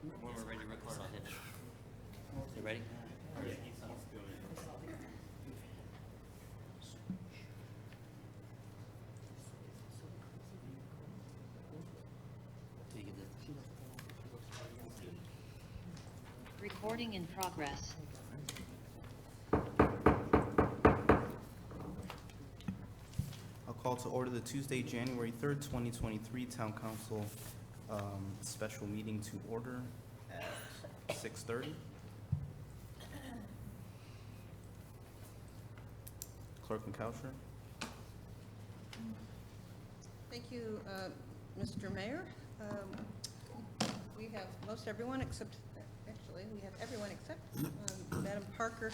When we're ready to record, I'll hit it. You ready? Do you get this? Recording in progress. I'll call to order the Tuesday, January 3rd, 2023 Town Council special meeting to order at 6:30. Clerk McCousher. Thank you, Mr. Mayor. We have most everyone except, actually, we have everyone except Madam Parker.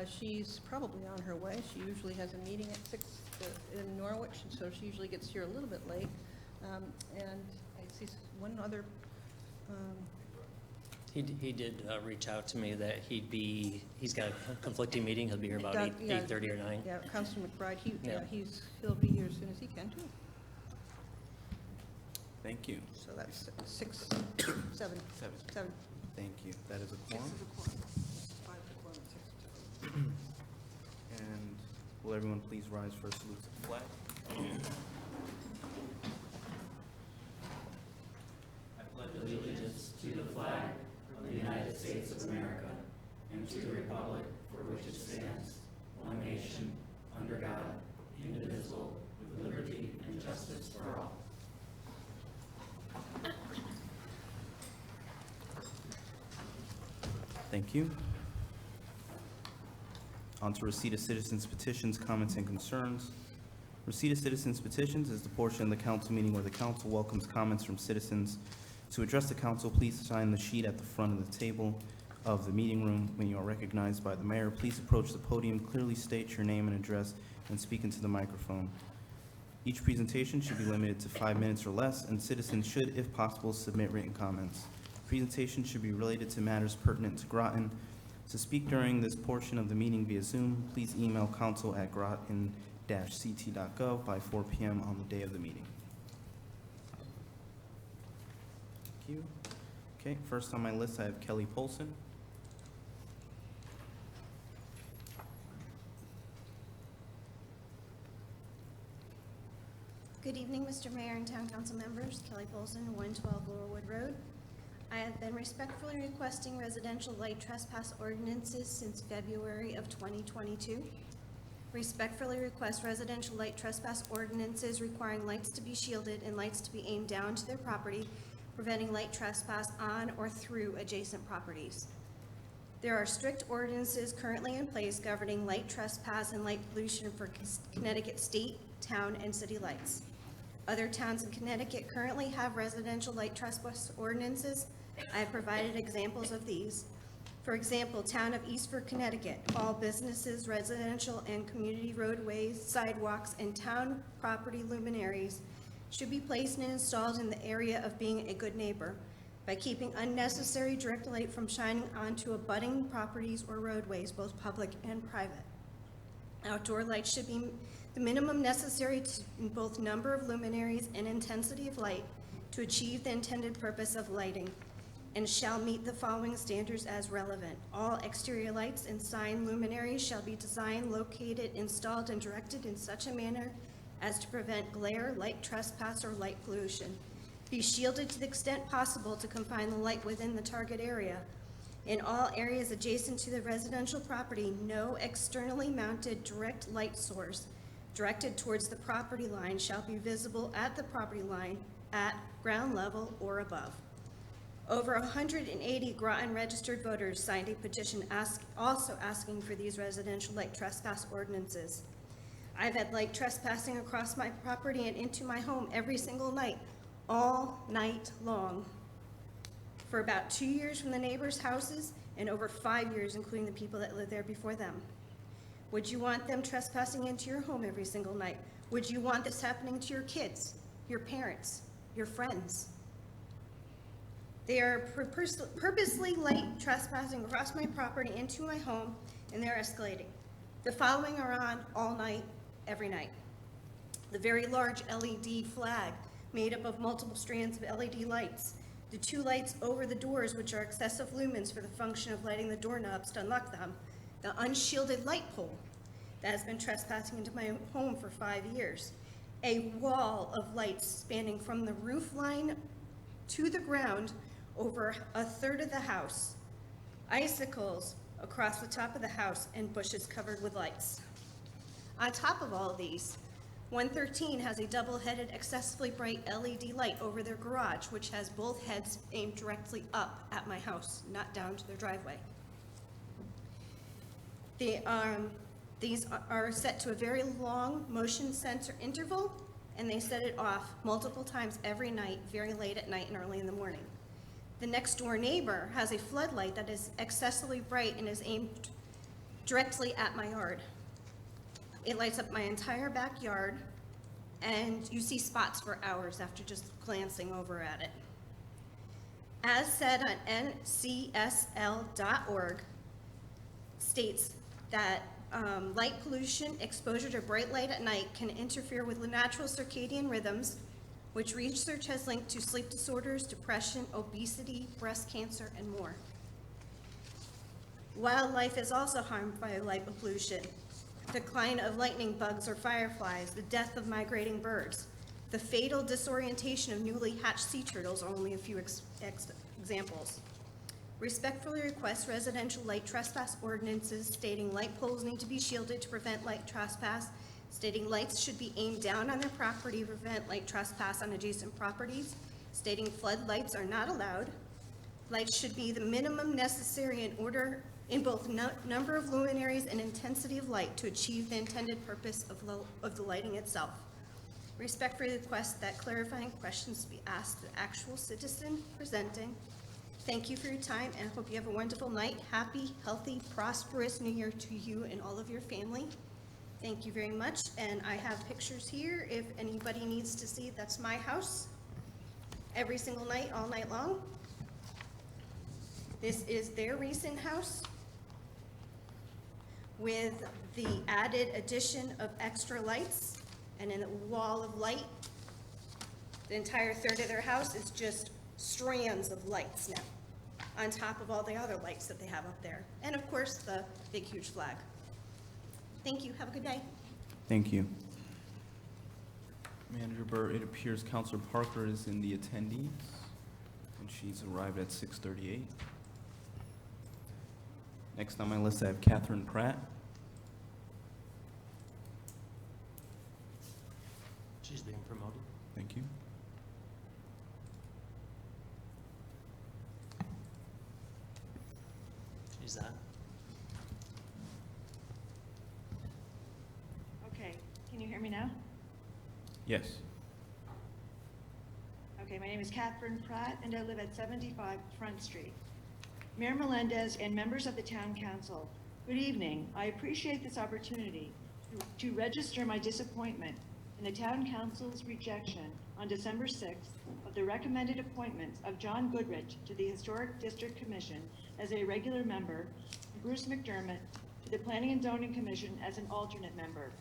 She's probably on her way. She usually has a meeting at 6 in Norwich, and so she usually gets here a little bit late. And I see one other, He did reach out to me that he's got a conflicting meeting. He'll be here about Doug, yeah. 8:30 or 9. yeah, Councilman McBride. Yeah. He'll be here as soon as he can, too. Thank you. So that's 6, 7. Thank you. That is a 6 quorum. is a quorum. 5 is a quorum, 6 is a quorum. And will everyone please rise for a salute to the flag? Allegiance to the flag of the United States of America and to the republic for which it stands, one nation, under God, indivisible, with liberty and justice for all. Thank you. On to receipt of citizens' petitions, comments, and concerns. Receipt of citizens' petitions is the portion of the council meeting where the council welcomes comments from citizens. To address the council, please sign the sheet at the front of the table of the meeting room. When you are recognized by the mayor, please approach the podium, clearly state your name and address, and speak into the microphone. Each presentation should be limited to 5 minutes or less, and citizens should, if possible, submit written comments. Presentation should be related to matters pertinent to Groton. To speak during this portion of the meeting via Zoom, please email council@groton-ct.gov by 4 p.m. on the day of the meeting. Thank you. Okay, first on my list, I have Kelly Polson. Good evening, Mr. Mayor and Town Council members. Kelly Polson, 112 Laurelwood Road. I have been respectfully requesting residential light trespass ordinances since February of 2022. Respectfully request residential light trespass ordinances requiring lights to be shielded and lights to be aimed down to their property, preventing light trespass on or through adjacent properties. There are strict ordinances currently in place governing light trespass and light pollution for Connecticut state, town, and city lights. Other towns in Connecticut currently have residential light trespass ordinances. I have provided examples of these. For example, Town of Eastford, Connecticut, all businesses, residential and community roadways, sidewalks, and town property luminaries should be placed and installed in the area of being a good neighbor by keeping unnecessary direct light from shining onto abutting properties or roadways, both public and private. Outdoor lights should be the minimum necessary in both number of luminaries and intensity of light to achieve the intended purpose of lighting, and shall meet the following standards as relevant. All exterior lights and sign luminaries shall be designed, located, installed, and directed in such a manner as to prevent glare, light trespass, or light pollution. Be shielded to the extent possible to confine the light within the target area. In all areas adjacent to the residential property, no externally mounted direct light source directed towards the property line shall be visible at the property line at ground level or above. Over 180 Groton registered voters signed a petition also asking for these residential light trespass ordinances. I've had light trespassing across my property and into my home every single night, all night long, for about 2 years from the neighbors' houses and over 5 years, including the people that lived there before them. Would you want them trespassing into your home every single night? Would you want this happening to your kids, your parents, your friends? They are purposely light trespassing across my property into my home, and they're escalating. The following are on all night, every night. The very large LED flag made up of multiple strands of LED lights The 2 lights over the doors, which are excessive lumens for the function of lighting the doorknobs to unlock them. The unshielded light pole that has been trespassing into my home for 5 years. A wall of lights spanning from the roof line to the ground over a third of the house. Icicles across the top of the house and bushes covered with lights. On top of all of these, 113 has a double-headed excessively bright LED light over their garage, which has both heads aimed directly up at my house, not down to their driveway. These are set to a very long motion sensor interval, and they set it off multiple times every night, very late at night and early in the morning. The next door neighbor has a floodlight that is excessively bright and is aimed directly at my yard. It lights up my entire backyard, and you see spots for hours after just glancing over at it. As said on ncsl.org, states that light pollution, exposure to bright light at night can interfere with the natural circadian rhythms, which research has linked to sleep disorders, depression, obesity, breast cancer, and more. Wildlife is also harmed by light pollution. Decline of lightning bugs or fireflies, the death of migrating birds, the fatal disorientation of newly hatched sea turtles are only a few examples. Respectfully request residential light trespass ordinances stating light poles need to be shielded to prevent light trespass, stating lights should be aimed down on their property to prevent light trespass on adjacent properties, stating floodlights are not allowed. Lights should be the minimum necessary in order in both number of luminaries and intensity of light to achieve the intended purpose of the lighting itself. Respectfully request that clarifying questions be asked the actual citizen presenting. Thank you for your time, and I hope you have a wonderful night. Happy, healthy, prosperous New Year to you and all of your family. Thank you very much, and I have pictures here if anybody needs to see. That's my house every single night, all night long. This is their recent house with the added addition of extra lights and a wall of light. The entire third of their house is just strands of lights now, on top of all the other lights that they have up there. And of course, the big, huge flag. Thank you. Have a good day. Thank you. Manager Burr, it appears Counselor Parker is in the attendees, and she's arrived at 6:38. Next on my list, I have Catherine Pratt. She's being promoted. Thank you. She's that. Okay, can you hear me now? Yes. Okay, my name is Catherine Pratt, and I live at 75 Front Street. Mayor Melendez and members of the Town Council, good evening. I appreciate this opportunity to register my disappointment in the Town Council's rejection on December 6th of the recommended appointments of John Goodrich to the Historic District Commission as a regular member, and Bruce McDermott to the Planning and Zoning Commission as an alternate member.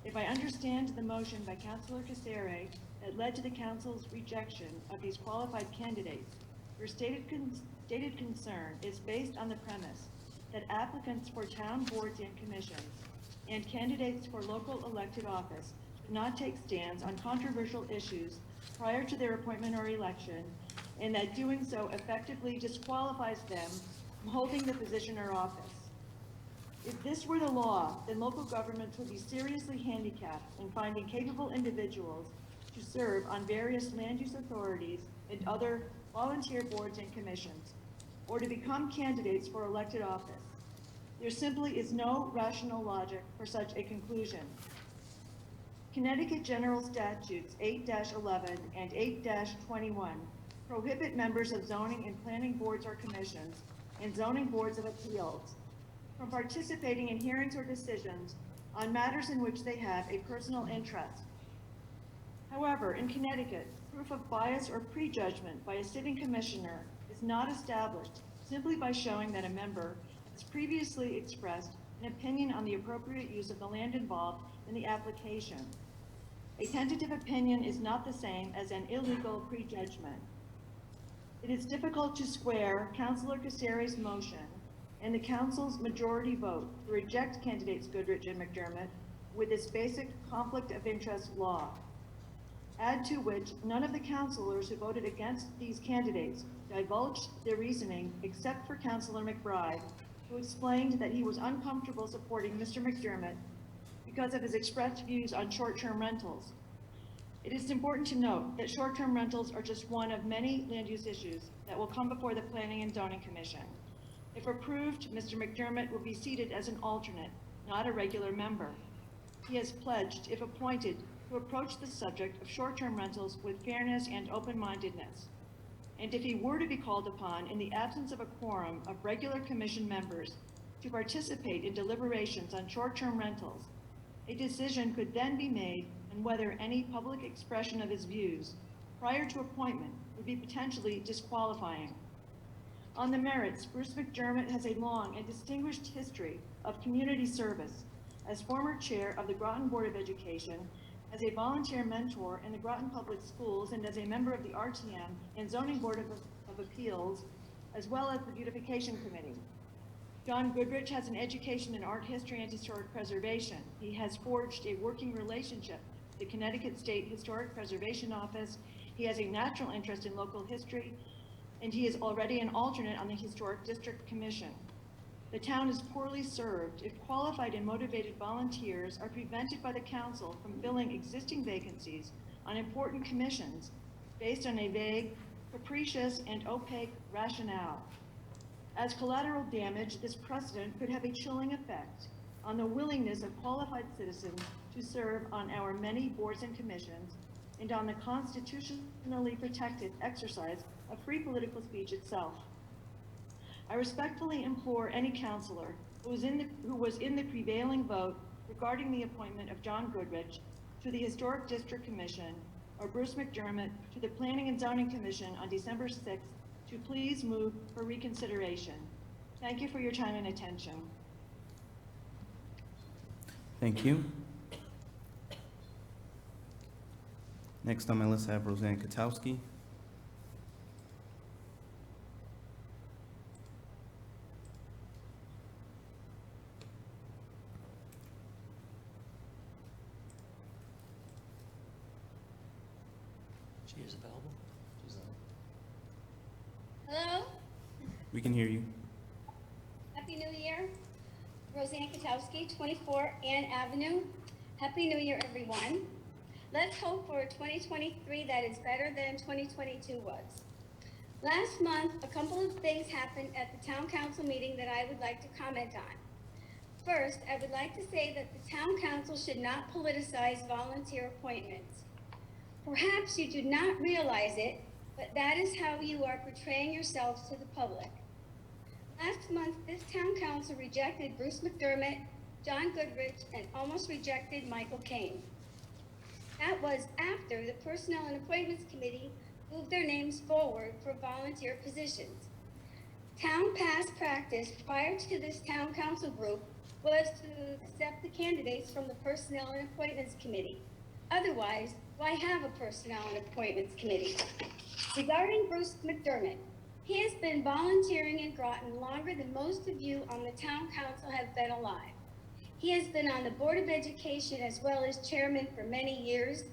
If I understand the motion by Councilor Casere that led to the Council's rejection of these qualified candidates, your stated concern is based on the premise that applicants for town boards and commissions and candidates for local elected office do not take stands on controversial issues prior to their appointment or election, and that doing so effectively disqualifies them from holding the position or office. If this were the law, then local governments would be seriously handicapped in finding capable individuals to serve on various land use authorities and other volunteer boards and commissions, or to become candidates for elected office. There simply is no rational logic for such a conclusion. Connecticut General Statutes 8-11 and 8-21 prohibit members of zoning and planning boards or commissions and zoning boards of appeals from participating in hearings or decisions on matters in which they have a personal interest. However, in Connecticut, proof of bias or prejudgment by a sitting commissioner is not established simply by showing that a member has previously expressed an opinion on the appropriate use of the land involved in the application. A tentative opinion is not the same as an illegal prejudgment. It is difficult to square Councilor Casare's motion and the council's majority vote to reject candidates Goodrich and McDermott with this basic conflict of interest law. Add to which none of the councilors who voted against these candidates divulged their reasoning except for Councilor McBride, who explained that he was uncomfortable supporting Mr. McDermott because of his expressed views on short-term rentals. It is important to note that short-term rentals are just one of many land use issues that will come before the Planning and Zoning Commission. If approved, Mr. McDermott will be seated as an alternate, not a regular member. He has pledged, if appointed, to approach the subject of short-term rentals with fairness and open-mindedness. And if he were to be called upon in the absence of a quorum of regular commission members to participate in deliberations on short-term rentals, a decision could then be made on whether any public expression of his views prior to appointment would be potentially disqualifying. On the merits, Bruce McDermott has a long and distinguished history of community service as former chair of the Groton Board of Education, as a volunteer mentor in the Groton Public Schools, and as a member of the RTM and Zoning Board of Appeals, as well as the Beautification Committee. John Goodrich has an education in art history and historic preservation. He has forged a working relationship with the Connecticut State Historic Preservation Office. He has a natural interest in local history, and he is already an alternate on the Historic District Commission. The town is poorly served if qualified and motivated volunteers are prevented by the council from filling existing vacancies on important commissions based on a vague, capricious, and opaque rationale. As collateral damage, this precedent could have a chilling effect on the willingness of qualified citizens to serve on our many boards and commissions and on the constitutionally protected exercise of free political speech itself. I respectfully implore any councilor who was in the prevailing vote regarding the appointment of John Goodrich to the Historic District Commission or Bruce McDermott to the Planning and Zoning Commission on December 6th to please move for reconsideration. Thank you for your time and attention. Thank you. Next on my list, I have Roseanne Katowski. She is available. She's on. Hello, We can hear you. Happy New Year. Roseanne Katowski, 24 Ann Avenue. Happy New Year, everyone. Let's hope for 2023 that is better than 2022 was. Last month, a couple of things happened at the town council meeting that I would like to comment on. First, I would like to say that the town council should not politicize volunteer appointments. Perhaps you do not realize it, but that is how you are portraying yourselves to the public. Last month, this town council rejected Bruce McDermott, John Goodrich, and almost rejected Michael Kane. That was after the Personnel and Appointments Committee moved their names forward for volunteer positions. Town past practice prior to this town council group was to accept the candidates from the Personnel and Appointments Committee. Otherwise, why have a Personnel and Appointments Committee? Regarding Bruce McDermott, he has been volunteering in Groton longer than most of you on the town council have been alive. He has been on the Board of Education as well as chairman for many years.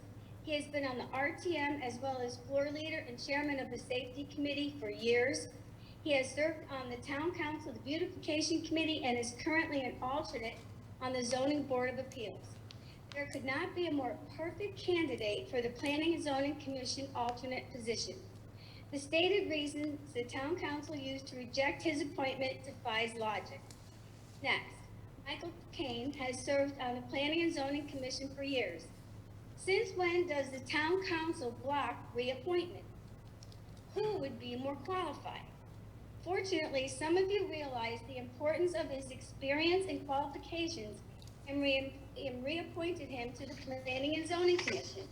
He has been on the RTM as well as floor leader and chairman of the Safety Committee for years. He has served on the Town Council, the Beautification Committee, and is currently an alternate on the Zoning Board of Appeals. There could not be a more perfect candidate for the Planning and Zoning Commission alternate position. The stated reasons the Town Council used to reject his appointment defies logic. Next, Michael Kane has served on the Planning and Zoning Commission for years. Since when does the Town Council block reappointment? Who would be more qualified? Fortunately, some of you realize the importance of his experience and qualifications and reappointed him to the Planning and Zoning Commission.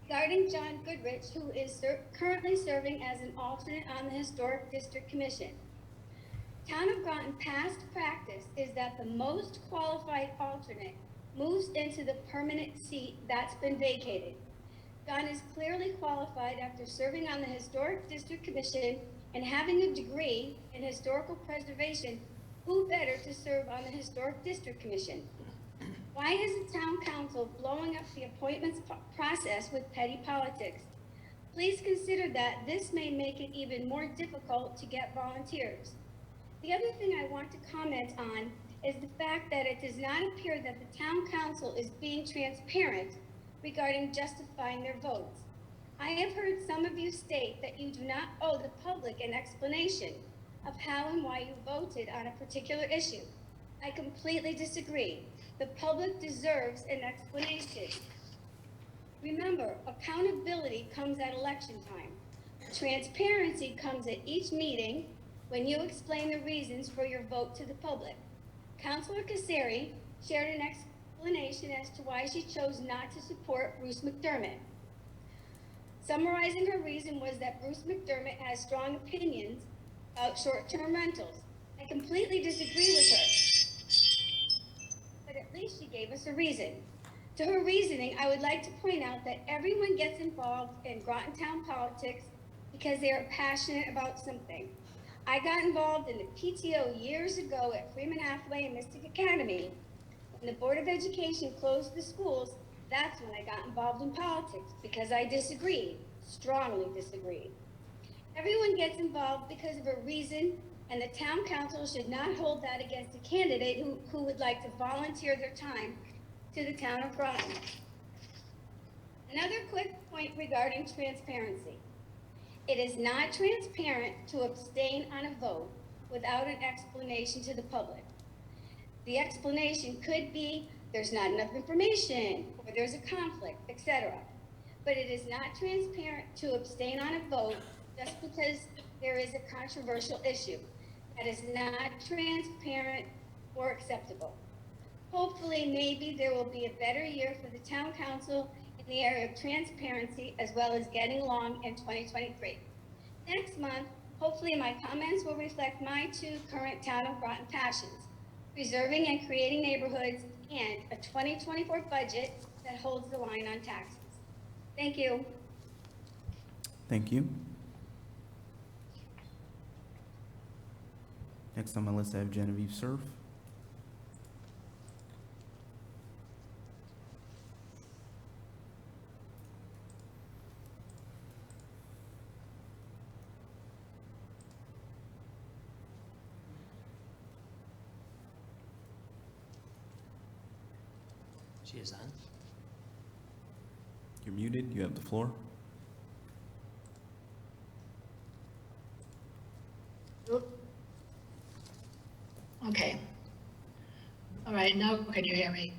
Regarding John Goodrich, who is currently serving as an alternate on the Historic District Commission. Town of Groton past practice is that the most qualified alternate moves into the permanent seat that's been vacated. John is clearly qualified after serving on the Historic District Commission and having a degree in historical preservation. Who better to serve on the Historic District Commission? Why is the town council blowing up the appointments process with petty politics? Please consider that this may make it even more difficult to get volunteers. The other thing I want to comment on is the fact that it does not appear that the town council is being transparent regarding justifying their votes. I have heard some of you state that you do not owe the public an explanation of how and why you voted on a particular issue. I completely disagree. The public deserves an explanation. Remember, accountability comes at election time. Transparency comes at each meeting when you explain the reasons for your vote to the public. Councilor Casari shared an explanation as to why she chose not to support Bruce McDermott. Summarizing her reason was that Bruce McDermott has strong opinions about short-term rentals. I completely disagree with her, but at least she gave us a reason. To her reasoning, I would like to point out that everyone gets involved in Groton town politics because they are passionate about something. I got involved in the PTO years ago at Freeman Hathaway and Mystic Academy. When the Board of Education closed the schools, that's when I got involved in politics because I disagreed, strongly disagreed. Everyone gets involved because of a reason, and the town council should not hold that against a candidate who would like to volunteer their time to the town of Groton. Another quick point regarding transparency. It is not transparent to abstain on a vote without an explanation to the public. The explanation could be there's not enough information, or there's a conflict, etc. But it is not transparent to abstain on a vote just because there is a controversial issue. That is not transparent or acceptable. Hopefully, maybe there will be a better year for the town council in the area of transparency as well as getting along in 2023. Next month, hopefully my comments will reflect my two current town of Groton passions: preserving and creating neighborhoods and a 2024 budget that holds the line on taxes. Thank you. Thank you. Next on my list, I have Genevieve Cerf. She is on. You're muted. You have the floor. Okay. All right, now can you hear me?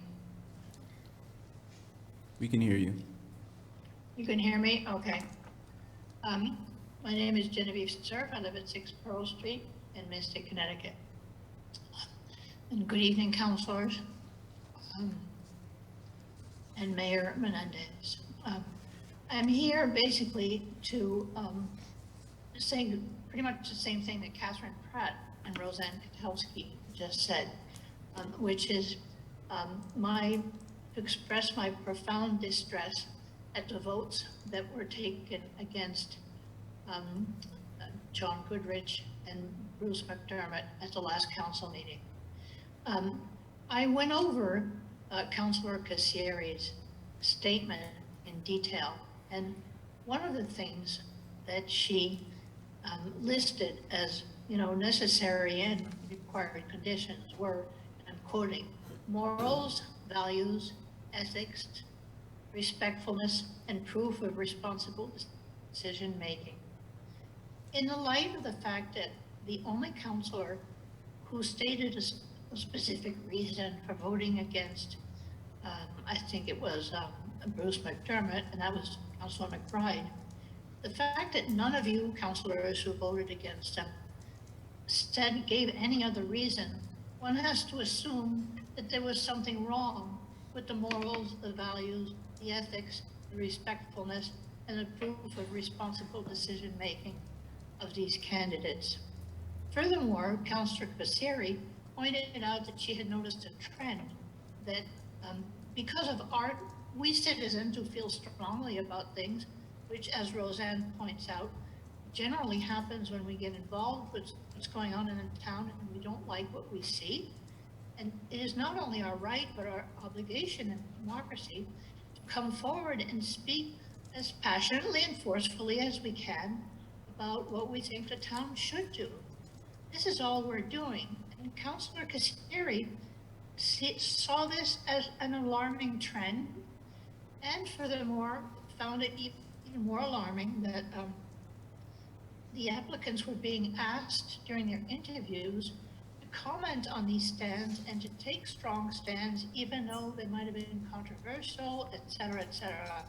We can hear you. You can hear me? Okay. My name is Genevieve Cerf. I live at 6 Pearl Street in Mystic, Connecticut. And good evening, councilors, and Mayor Menendez. I'm here basically to say pretty much the same thing that Catherine Pratt and Roseanne Katowski just said, which is to express my profound distress at the votes that were taken against John Goodrich and Bruce McDermott at the last council meeting. I went over Councilor Casari's statement in detail, and one of the things that she listed as necessary and required conditions were, and I'm quoting, morals, values, ethics, respectfulness, and proof of responsible decision-making. In the light of the fact that the only counselor who stated a specific reason for voting against, I think it was Bruce McDermott, and that was Councilor McBride, the fact that none of you counselors who voted against him gave any other reason, one has to assume that there was something wrong with the morals, the values, the ethics, the respectfulness, and the proof of responsible decision-making of these candidates. Furthermore, Councilor Casari pointed out that she had noticed a trend that because of art we citizens who feel strongly about things, which, as Roseanne points out, generally happens when we get involved with what's going on in the town and we don't like what we see. And it is not only our right, but our obligation in democracy to come forward and speak as passionately and forcefully as we can about what we think the town should do. This is all we're doing. And Councillor Kassieri saw this as an alarming trend, and furthermore, found it even more alarming that the applicants were being asked during their interviews to comment on these stands and to take strong stands, even though they might have been controversial, et cetera, et cetera.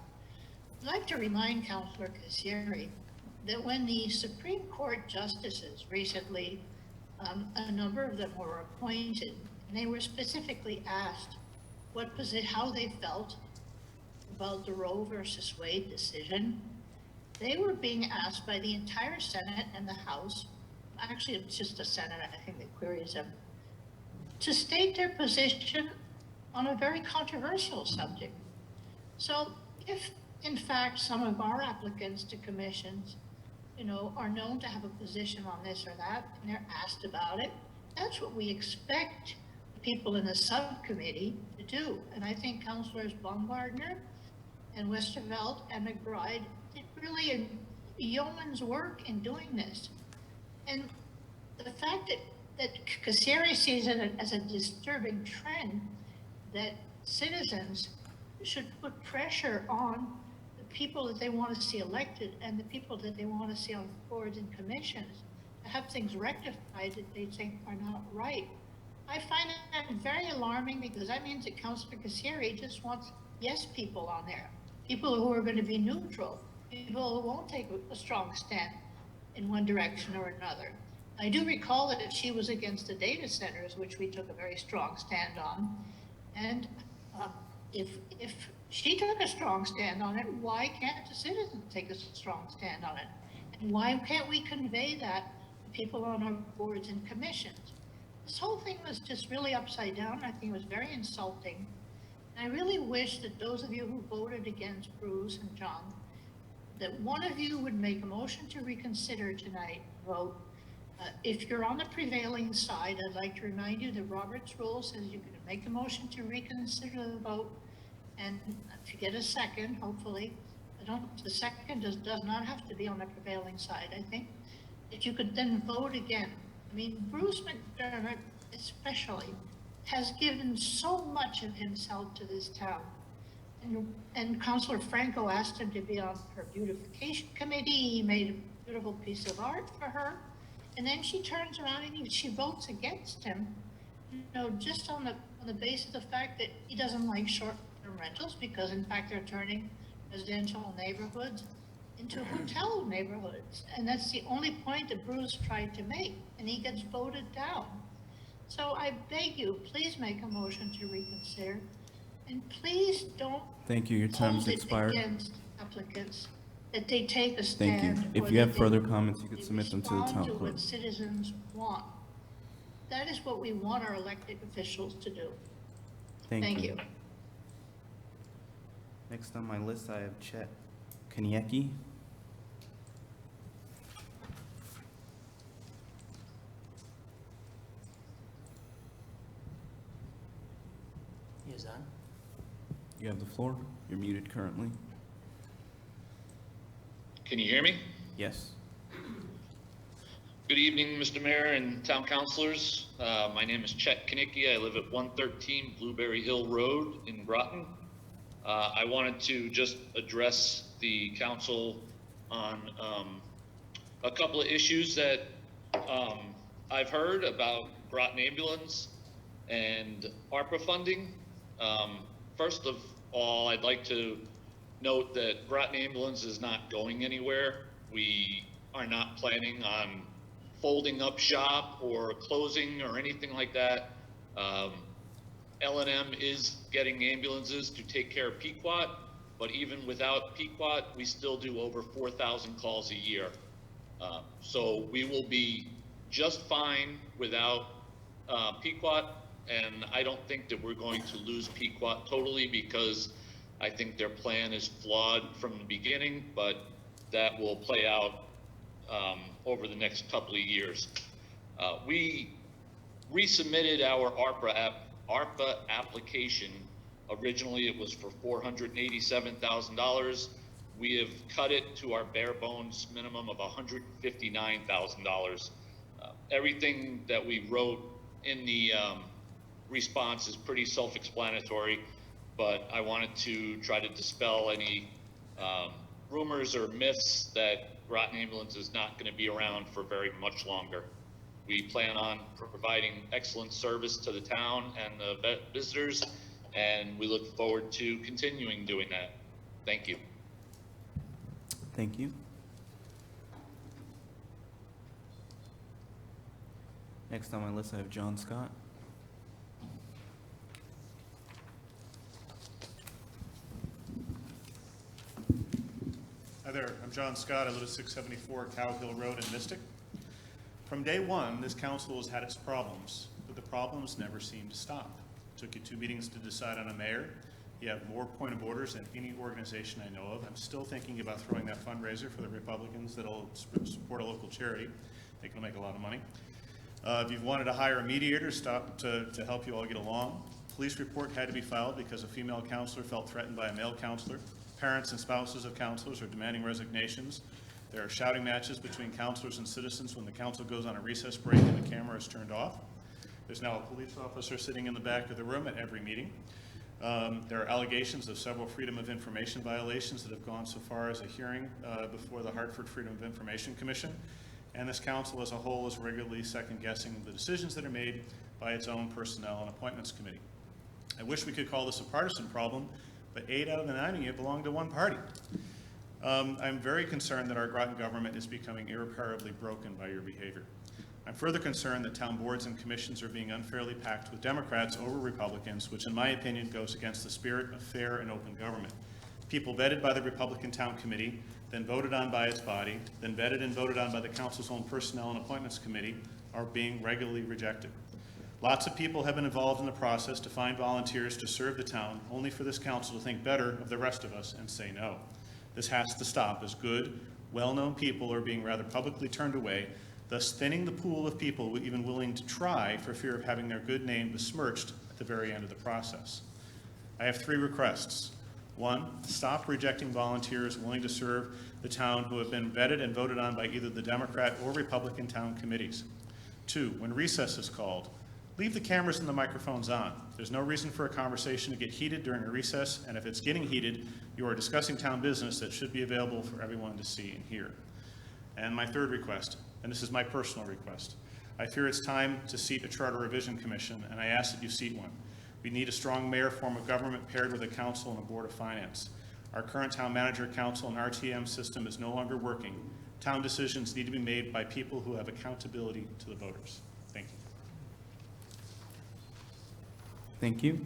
I'd like to remind Councillor Kassieri that when the Supreme Court justices recently, a number of them were appointed, and they were specifically asked how they felt about the Roe versus Wade decision. They were being asked by the entire Senate and the House, actually it's just the Senate, I think that queries them, to state their position on a very controversial subject. So if in fact some of our applicants to commissions, are known to have a position on this or that, and they're asked about it, that's what we expect people in the subcommittee to do. And I think Councillors Baumgartner and Westervelt and McBride did really a yeoman's work in doing this. And the fact that Kassieri sees it as a disturbing trend that citizens should put pressure on the people that they want to see elected and the people that they want to see on boards and commissions to have things rectified that they think are not right. I find that very alarming, because that means that Councillor Kassieri just wants yes people on there, people who are going to be neutral, people who won't take a strong stand in one direction or another. I do recall that she was against the data centers, which we took a very strong stand on. And if she took a strong stand on it, why can't the citizens take a strong stand on it? And why can't we convey that to people on our boards and commissions? This whole thing was just really upside down. I think it was very insulting. And I really wish that those of you who voted against Bruce and John, that one of you would make a motion to reconsider tonight, vote. If you're on the prevailing side, I'd like to remind you that Robert's rule says you can make a motion to reconsider the vote, and if you get a second, hopefully, the second does not have to be on the prevailing side. I think that you could then vote again. I mean, Bruce McDermott especially has given so much of himself to this town. And Councillor Franco asked him to be on her beautification committee. He made a beautiful piece of art for her. And then she turns around and she votes against him, just on the basis of the fact that he doesn't like short-term rentals, because in fact they're turning residential neighborhoods into hotel neighborhoods. And that's the only point that Bruce tried to make, and he gets voted down. So I beg you, please make a motion to reconsider, and please don't Thank you. Your time has hold it expired. against applicants that they take a Thank you. stand. If or you that have they- further comments, you could they submit them to the respond town to clerk. what citizens want. That is what we want our elected officials to do. Thank you. Next on my list, I have Chet Kaniecki. He is on. You have the floor. You're muted currently. Can you hear me? Yes. Good evening, Mr. Mayor and town councilors. My name is Chet Kaniecki. I live at 113 Blueberry Hill Road in Groton. I wanted to just address the council on a couple of issues that I've heard about Groton Ambulance and ARPA funding. First of all, I'd like to note that Groton Ambulance is not going anywhere. We are not planning on folding up shop or closing or anything like that. L&M is getting ambulances to take care of Pequot, but even without Pequot, we still do over 4,000 calls a year. So we will be just fine without Pequot, and I don't think that we're going to lose Pequot totally, because I think their plan is flawed from the beginning, but that will play out over the next couple of years. We resubmitted our ARPA application. Originally, it was for $487,000. We have cut it to our bare bones minimum of $159,000. Everything that we wrote in the response is pretty self-explanatory, but I wanted to try to dispel any rumors or myths that Groton Ambulance is not going to be around for very much longer. We plan on providing excellent service to the town and the visitors, and we look forward to continuing doing that. Thank you. Thank you. Next on my list, I have John Scott. Hi there, I'm John Scott. I live at 674 Cow Hill Road in Mystic. From day one, this council has had its problems, but the problems never seem to stop. It took you 2 meetings to decide on a mayor. You have more point of orders than any organization I know of. I'm still thinking about throwing that fundraiser for the Republicans that'll support a local charity. I think it'll make a lot of money. If you've wanted to hire a mediator to help you all get along, police report had to be filed because a female counselor felt threatened by a male counselor. Parents and spouses of counselors are demanding resignations. There are shouting matches between counselors and citizens when the council goes on a recess break and the camera is turned off. There's now a police officer sitting in the back of the room at every meeting. There are allegations of several Freedom of Information violations that have gone so far as a hearing before the Hartford Freedom of Information Commission. And this council as a whole is regularly second-guessing the decisions that are made by its own Personnel and Appointments Committee. I wish we could call this a partisan problem, but 8 out of the 9 of you belong to one party. I'm very concerned that our Groton government is becoming irreparably broken by your behavior. I'm further concerned that town boards and commissions are being unfairly packed with Democrats over Republicans, which in my opinion goes against the spirit of fair and open government. People vetted by the Republican Town Committee, then voted on by its body, then vetted and voted on by the council's own Personnel and Appointments Committee are being regularly rejected. Lots of people have been involved in the process to find volunteers to serve the town, only for this council to think better of the rest of us and say no. This has to stop, as good, well-known people are being rather publicly turned away, thus thinning the pool of people even willing to try for fear of having their good name besmirched at the very end of the process. I have 3 requests. 1, stop rejecting volunteers willing to serve the town who have been vetted and voted on by either the Democrat or Republican town committees. 2, when recess is called, leave the cameras and the microphones on. There's no reason for a conversation to get heated during a recess, and if it's getting heated, you are discussing town business that should be available for everyone to see and hear. And my 3rd request, and this is my personal request, I fear it's time to seat a Charter Revision Commission, and I ask that you seat one. We need a strong mayor form of government paired with a council and a board of finance. Our current town manager, council, and RTM system is no longer working. Town decisions need to be made by people who have accountability to the voters. Thank you. Thank you.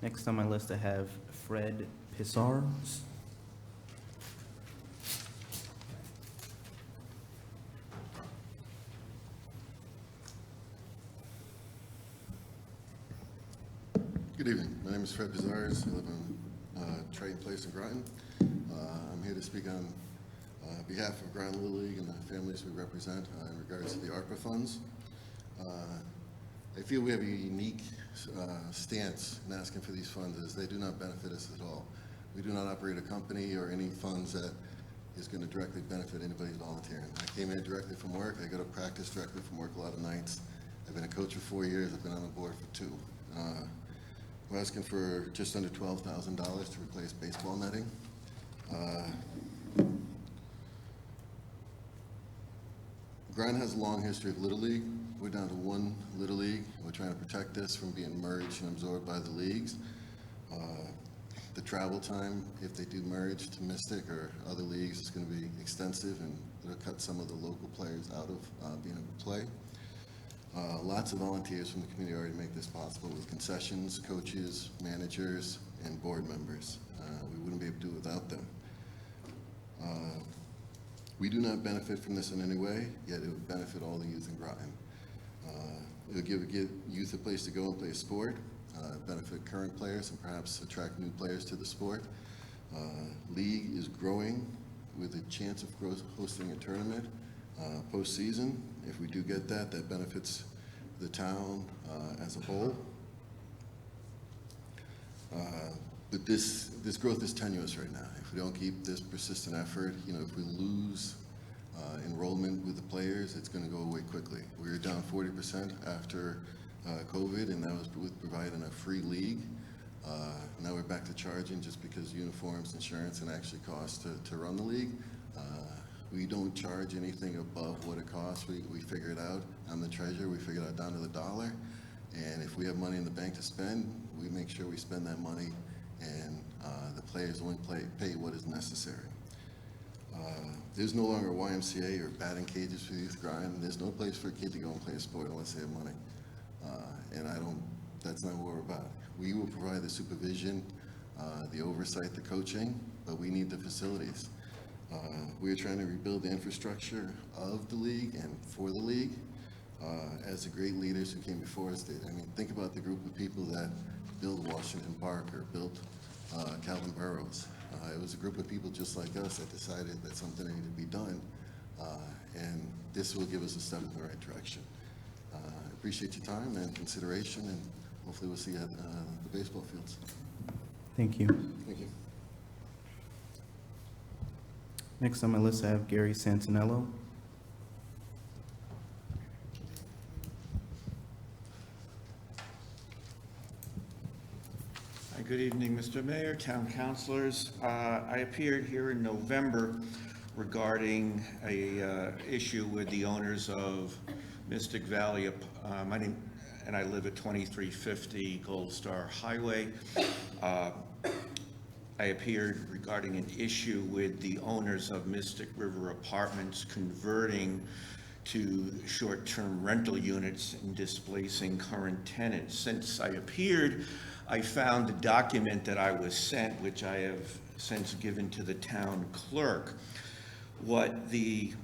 Next on my list, I have Fred Pissarros. Good evening. My name is Fred Pissarros. I live on Triton Place in Groton. I'm here to speak on behalf of Groton Little League and the families we represent in regards to the ARPA funds. I feel we have a unique stance in asking for these funds, as they do not benefit us at all. We do not operate a company or any funds that is going to directly benefit anybody volunteering. I came in directly from work. I go to practice directly from work a lot of nights. I've been a coach for 4 years. I've been on the board for 2. We're asking for just under $12,000 to replace baseball netting. Groton has a long history of Little League. We're down to 1 Little League. We're trying to protect this from being merged and absorbed by the leagues. The travel time, if they do merge to Mystic or other leagues, is going to be extensive, and it'll cut some of the local players out of being able to play. Lots of volunteers from the community already make this possible with concessions, coaches, managers, and board members. We wouldn't be able to do it without them. We do not benefit from this in any way, yet it would benefit all the youth in Groton. It would give youth a place to go and play a sport. benefit current players and perhaps attract new players to the sport. League is growing with a chance of hosting a tournament postseason. If we do get that, that benefits the town as a whole. But this growth is tenuous right now. If we don't keep this persistent effort, if we lose enrollment with the players, it's going to go away quickly. We were down 40% after COVID, and that was with providing a free league. Now we're back to charging just because uniforms, insurance, and actually costs to run the league. We don't charge anything above what it costs. We figure it out. I'm the treasurer. We figure it out down to the dollar. And if we have money in the bank to spend, we make sure we spend that money, and the players only pay what is necessary. There's no longer YMCA or batting cages for the youth grind. There's no place for a kid to go and play a sport unless they have money. That's not what we're about. We will provide the supervision, the oversight, the coaching, but we need the facilities. We are trying to rebuild the infrastructure of the league and for the league, as the great leaders who came before us did. I mean, think about the group of people that built Washington Park or built Calvin Burrows. It was a group of people just like us that decided that something needed to be done, and this will give us a step in the right direction. I appreciate your time and consideration, and hopefully we'll see you at the baseball fields. Thank you. Thank you. Next on my list, I have Gary Santinello. Hi, good evening, Mr. Mayor, town councilors. I appeared here in November regarding a issue with the owners of Mystic Valley. My name, and I live at 2350 Gold Star Highway. I appeared regarding an issue with the owners of Mystic River Apartments converting to short-term rental units and displacing current tenants. Since I appeared, I found the document that I was sent, which I have since given to the town clerk. What the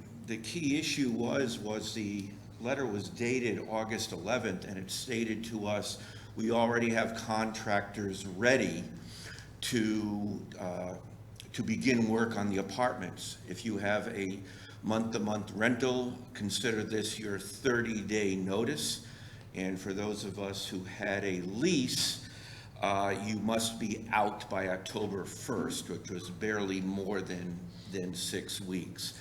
key issue was the letter was dated August 11th, and it stated to us, we already have contractors ready to begin work on the apartments. If you have a month-to-month rental, consider this your 30-day notice. And for those of us who had a lease, you must be out by October 1st, which was barely more than 6 weeks.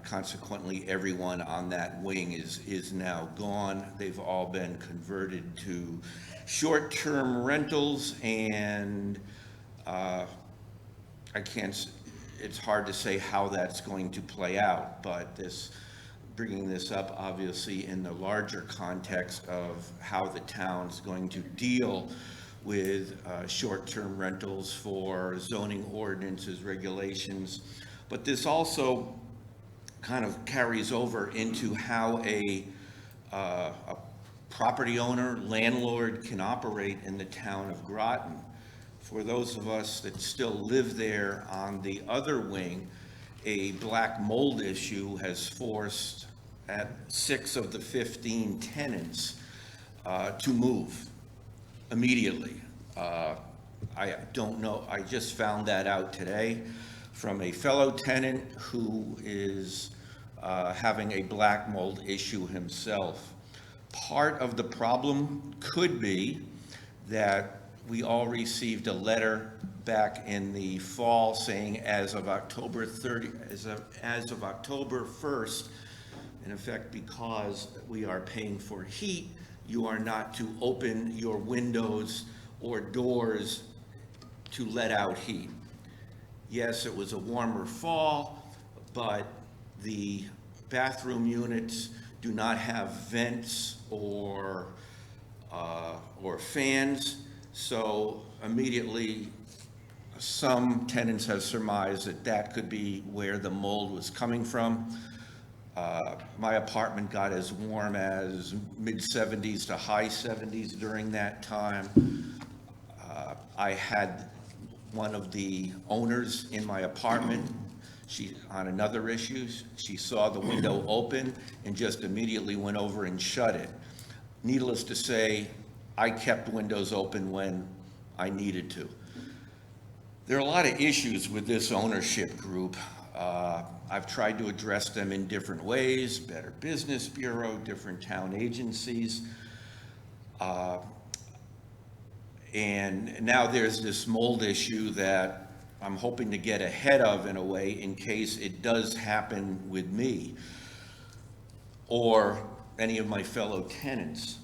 Consequently, everyone on that wing is now gone. They've all been converted to short-term rentals, and it's hard to say how that's going to play out, but bringing this up obviously in the larger context of how the town's going to deal with short-term rentals for zoning ordinances, regulations. But this also kind of carries over into how a property owner, landlord can operate in the town of Groton. For those of us that still live there on the other wing, a black mold issue has forced 6 of the 15 tenants to move immediately. I don't know, I just found that out today from a fellow tenant who is having a black mold issue himself. Part of the problem could be that we all received a letter back in the fall saying as of October 1st, in effect, because we are paying for heat, you are not to open your windows or doors to let out heat. Yes, it was a warmer fall, but the bathroom units do not have vents or fans, so immediately some tenants have surmised that could be where the mold was coming from. My apartment got as warm as mid-70s to high 70s during that time. I had one of the owners in my apartment, on another issue, she saw the window open and just immediately went over and shut it. Needless to say, I kept windows open when I needed to. There are a lot of issues with this ownership group. I've tried to address them in different ways, Better Business Bureau, different town agencies. And now there's this mold issue that I'm hoping to get ahead of in a way in case it does happen with me or any of my fellow tenants.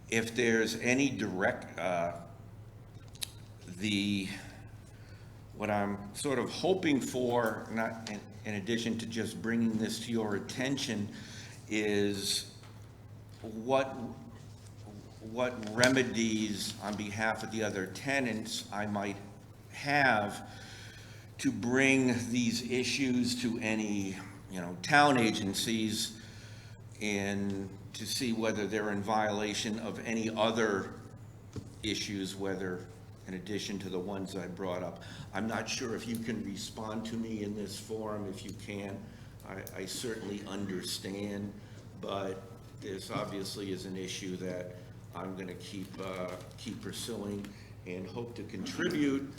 If there's any direct, what I'm sort of hoping for, not in addition to just bringing this to your attention, is what remedies on behalf of the other tenants I might have to bring these issues to any, town agencies and to see whether they're in violation of any other issues, whether in addition to the ones I brought up. I'm not sure if you can respond to me in this forum. If you can, I certainly understand, but this obviously is an issue that I'm going to keep pursuing and hope to contribute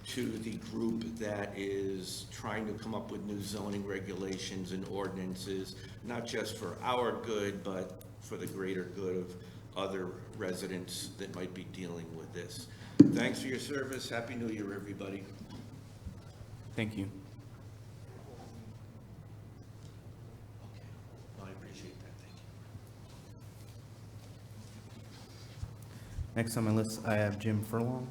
to the group that is trying to come up with new zoning regulations and ordinances, not just for our good, but for the greater good of other residents that might be dealing with this. Thanks for your service. Happy New Year, everybody. Thank you. I appreciate that. Thank you. Next on my list, I have Jim Furlong.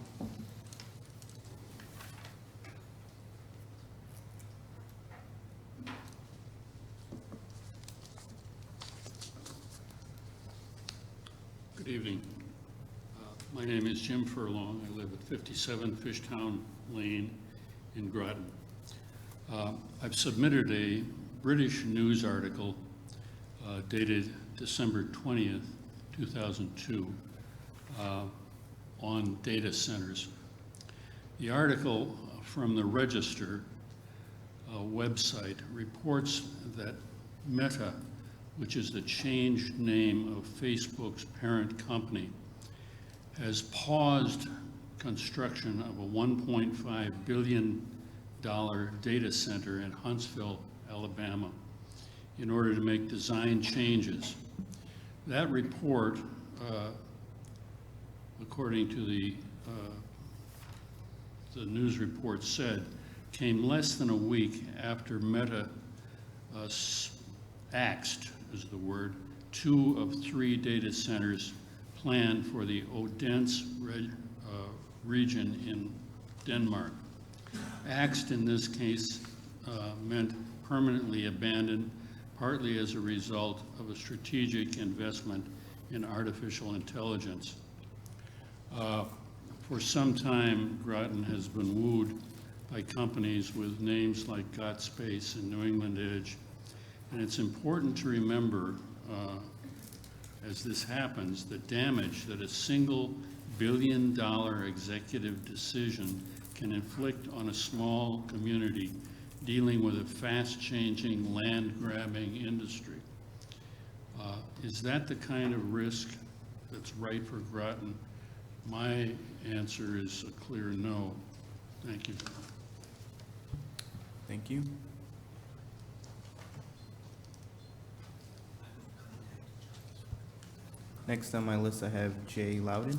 Good evening. My name is Jim Furlong. I live at 57 Fishtown Lane in Groton. I've submitted a British news article dated December 20th, 2002 on data centers. The article from the Register website reports that Meta, which is the changed name of Facebook's parent company, has paused construction of a $1.5 billion data center in Huntsville, Alabama, in order to make design changes. That report, according to the news report said, came less than a week after Meta axed, is the word, 2 of 3 data centers planned for the Odense region in Denmark. Axed in this case meant permanently abandoned, partly as a result of a strategic investment in artificial intelligence. For some time, Groton has been wooed by companies with names like GotSpace and New England Edge, and it's important to remember as this happens, the damage that a single billion-dollar executive decision can inflict on a small community dealing with a fast-changing land-grabbing industry. Is that the kind of risk that's right for Groton? My answer is a clear no. Thank you. Thank you. Next on my list, I have Jay Loudon.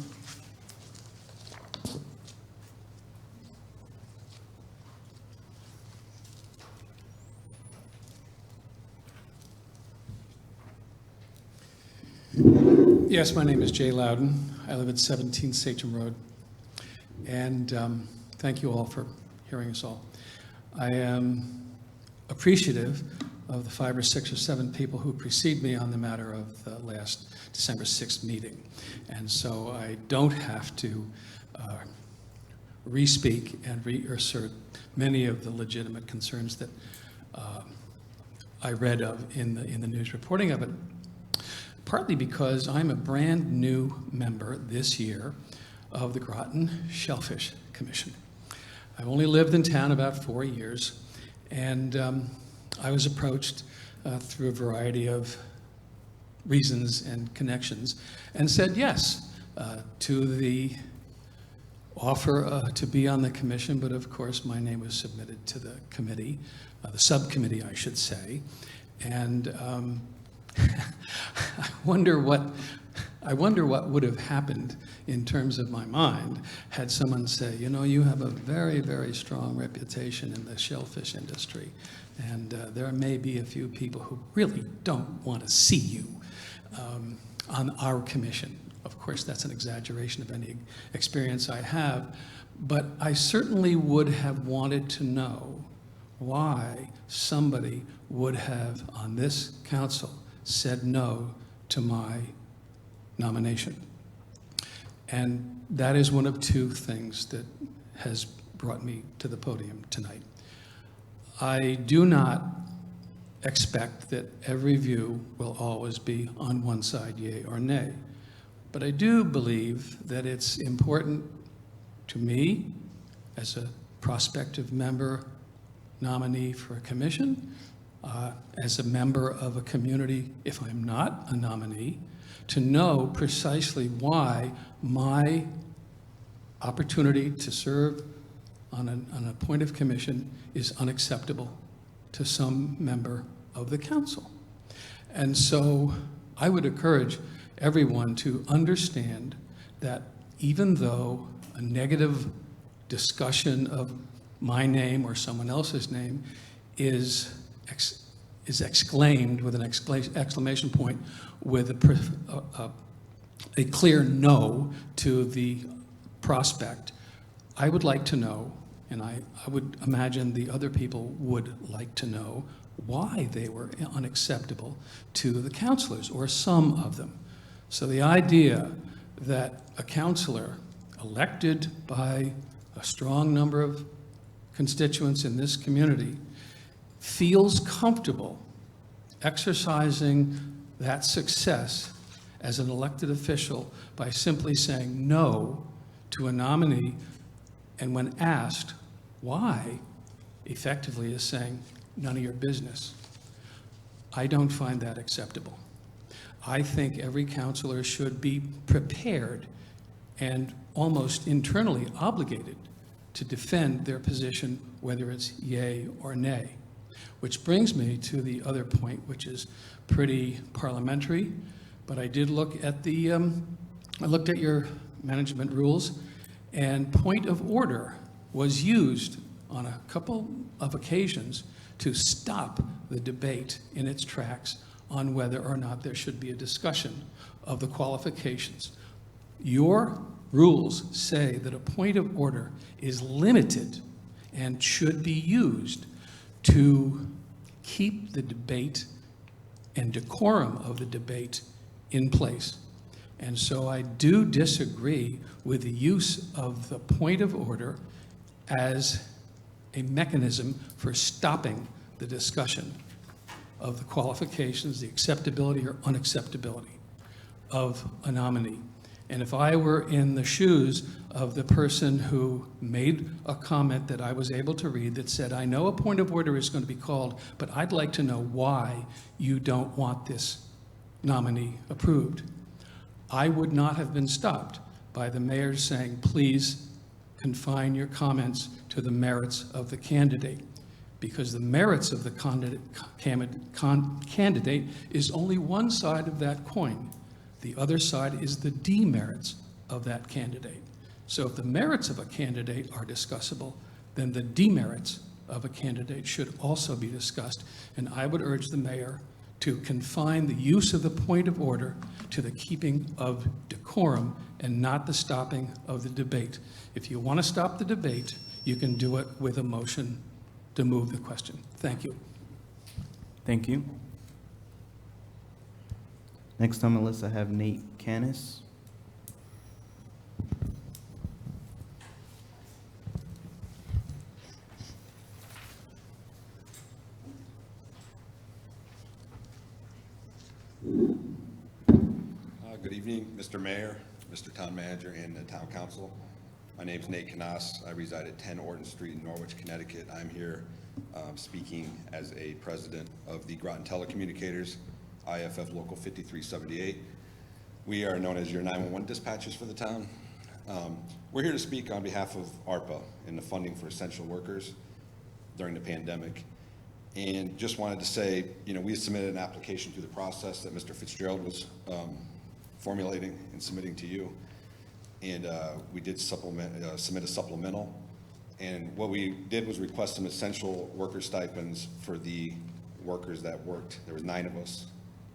Yes, my name is Jay Loudon. I live at 17 Sachem Road. And thank you all for hearing us all. I am appreciative of the 5 or 6 or 7 people who precede me on the matter of the last December 6th meeting. And so I don't have to re-speak and reassert many of the legitimate concerns that I read of in the news reporting of it. Partly because I'm a brand new member this year of the Groton Shellfish Commission. I've only lived in town about 4 years, and I was approached through a variety of reasons and connections, and said yes to the offer to be on the commission, but of course my name was submitted to the committee, the subcommittee, I should say, and I wonder what would have happened in terms of my mind had someone say, you know, you have a very, very strong reputation in the shellfish industry, and there may be a few people who really don't want to see you on our commission. Of course, that's an exaggeration of any experience I have, but I certainly would have wanted to know why somebody would have, on this council, said no to my nomination. And that is one of two things that has brought me to the podium tonight. I do not expect that every view will always be on one side, yea or nay. But I do believe that it's important to me, as a prospective member nominee for a commission, as a member of a community, if I'm not a nominee, to know precisely why my opportunity to serve on an appointed commission is unacceptable to some member of the council. And so I would encourage everyone to understand that even though a negative discussion of my name or someone else's name is exclaimed with an exclamation point with a clear no to the prospect, I would like to know, and I would imagine the other people would like to know, why they were unacceptable to the councilors, or some of them. So the idea that a councilor elected by a strong number of constituents in this community feels comfortable exercising that success as an elected official by simply saying no to a nominee, and when asked why, effectively is saying, none of your business. I don't find that acceptable. I think every counselor should be prepared and almost internally obligated to defend their position, whether it's yay or nay. Which brings me to the other point, which is pretty parliamentary, but I did look at I looked at your management rules, and point of order was used on a couple of occasions to stop the debate in its tracks on whether or not there should be a discussion of the qualifications. Your rules say that a point of order is limited and should be used to keep the debate and decorum of the debate in place. And so I do disagree with the use of the point of order as a mechanism for stopping the discussion of the qualifications, the acceptability or unacceptability of a nominee. And if I were in the shoes of the person who made a comment that I was able to read that said, I know a point of order is going to be called, but I'd like to know why you don't want this nominee approved, I would not have been stopped by the mayor saying, please confine your comments to the merits of the candidate, because the merits of the candidate is only one side of that coin. The other side is the demerits of that candidate. So if the merits of a candidate are discussable, then the demerits of a candidate should also be discussed. And I would urge the mayor to confine the use of the point of order to the keeping of decorum and not the stopping of the debate. If you want to stop the debate, you can do it with a motion to move the question. Thank you. Thank you. Next on the list, I have Nate Canis. Good evening, Mr. Mayor, Mr. Town Manager, and the Town Council. My name is Nate Canas. I reside at 10 Orton Street in Norwich, Connecticut. I'm here speaking as a president of the Groton Telecommunicators. IFF Local 5378. We are known as your 911 dispatchers for the town. We're here to speak on behalf of ARPA and the funding for essential workers during the pandemic. And just wanted to say, we submitted an application through the process that Mr. Fitzgerald was formulating and submitting to you. And we did submit a supplemental. And what we did was request some essential worker stipends for the workers that worked. There was 9 of us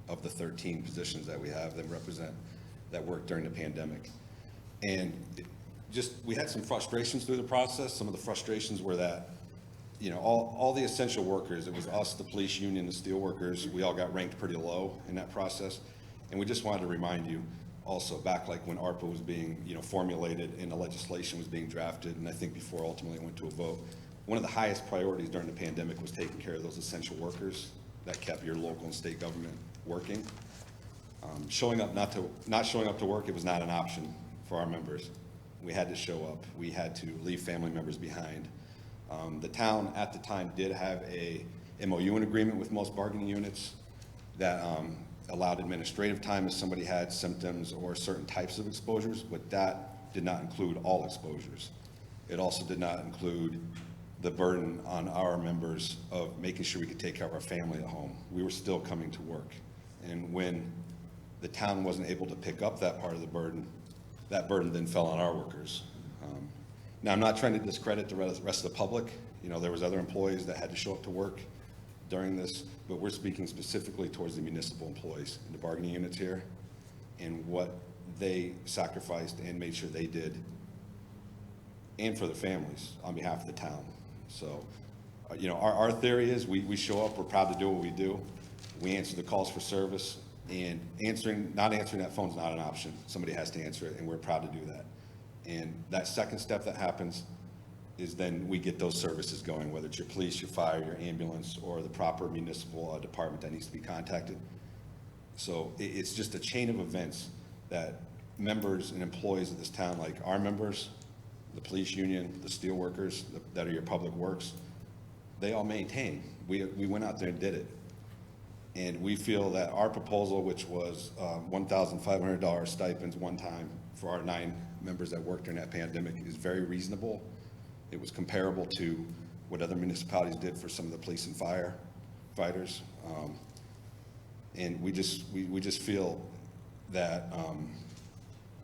of the 13 positions that we have that worked during the pandemic. And we had some frustrations through the process. Some of the frustrations were that, all the essential workers, it was us, the police union, the steel workers, we all got ranked pretty low in that process. And we just wanted to remind you also back like when ARPA was being, formulated and the legislation was being drafted, and I think before ultimately it went to a vote, one of the highest priorities during the pandemic was taking care of those essential workers that kept your local and state government working. Not showing up to work, it was not an option for our members. We had to show up. We had to leave family members behind. The town at the time did have a MOU and agreement with most bargaining units that allowed administrative time if somebody had symptoms or certain types of exposures, but that did not include all exposures. It also did not include the burden on our members of making sure we could take care of our family at home. We were still coming to work. And when the town wasn't able to pick up that part of the burden, that burden then fell on our workers. Now, I'm not trying to discredit the rest of the public. There was other employees that had to show up to work during this, but we're speaking specifically towards the municipal employees and the bargaining units here and what they sacrificed and made sure they did, and for their families on behalf of the town. So, our theory is we show up, we're proud to do what we do. We answer the calls for service, and not answering that phone is not an option. Somebody has to answer it, and we're proud to do that. And that second step that happens is then we get those services going, whether it's your police, your fire, your ambulance, or the proper municipal department that needs to be contacted. So it's just a chain of events that members and employees of this town, like our members, the police union, the steel workers that are your public works, they all maintain. We went out there and did it. And we feel that our proposal, which was $1,500 stipends one time for our 9 members that worked during that pandemic, is very reasonable. It was comparable to what other municipalities did for some of the police and firefighters. And we just feel that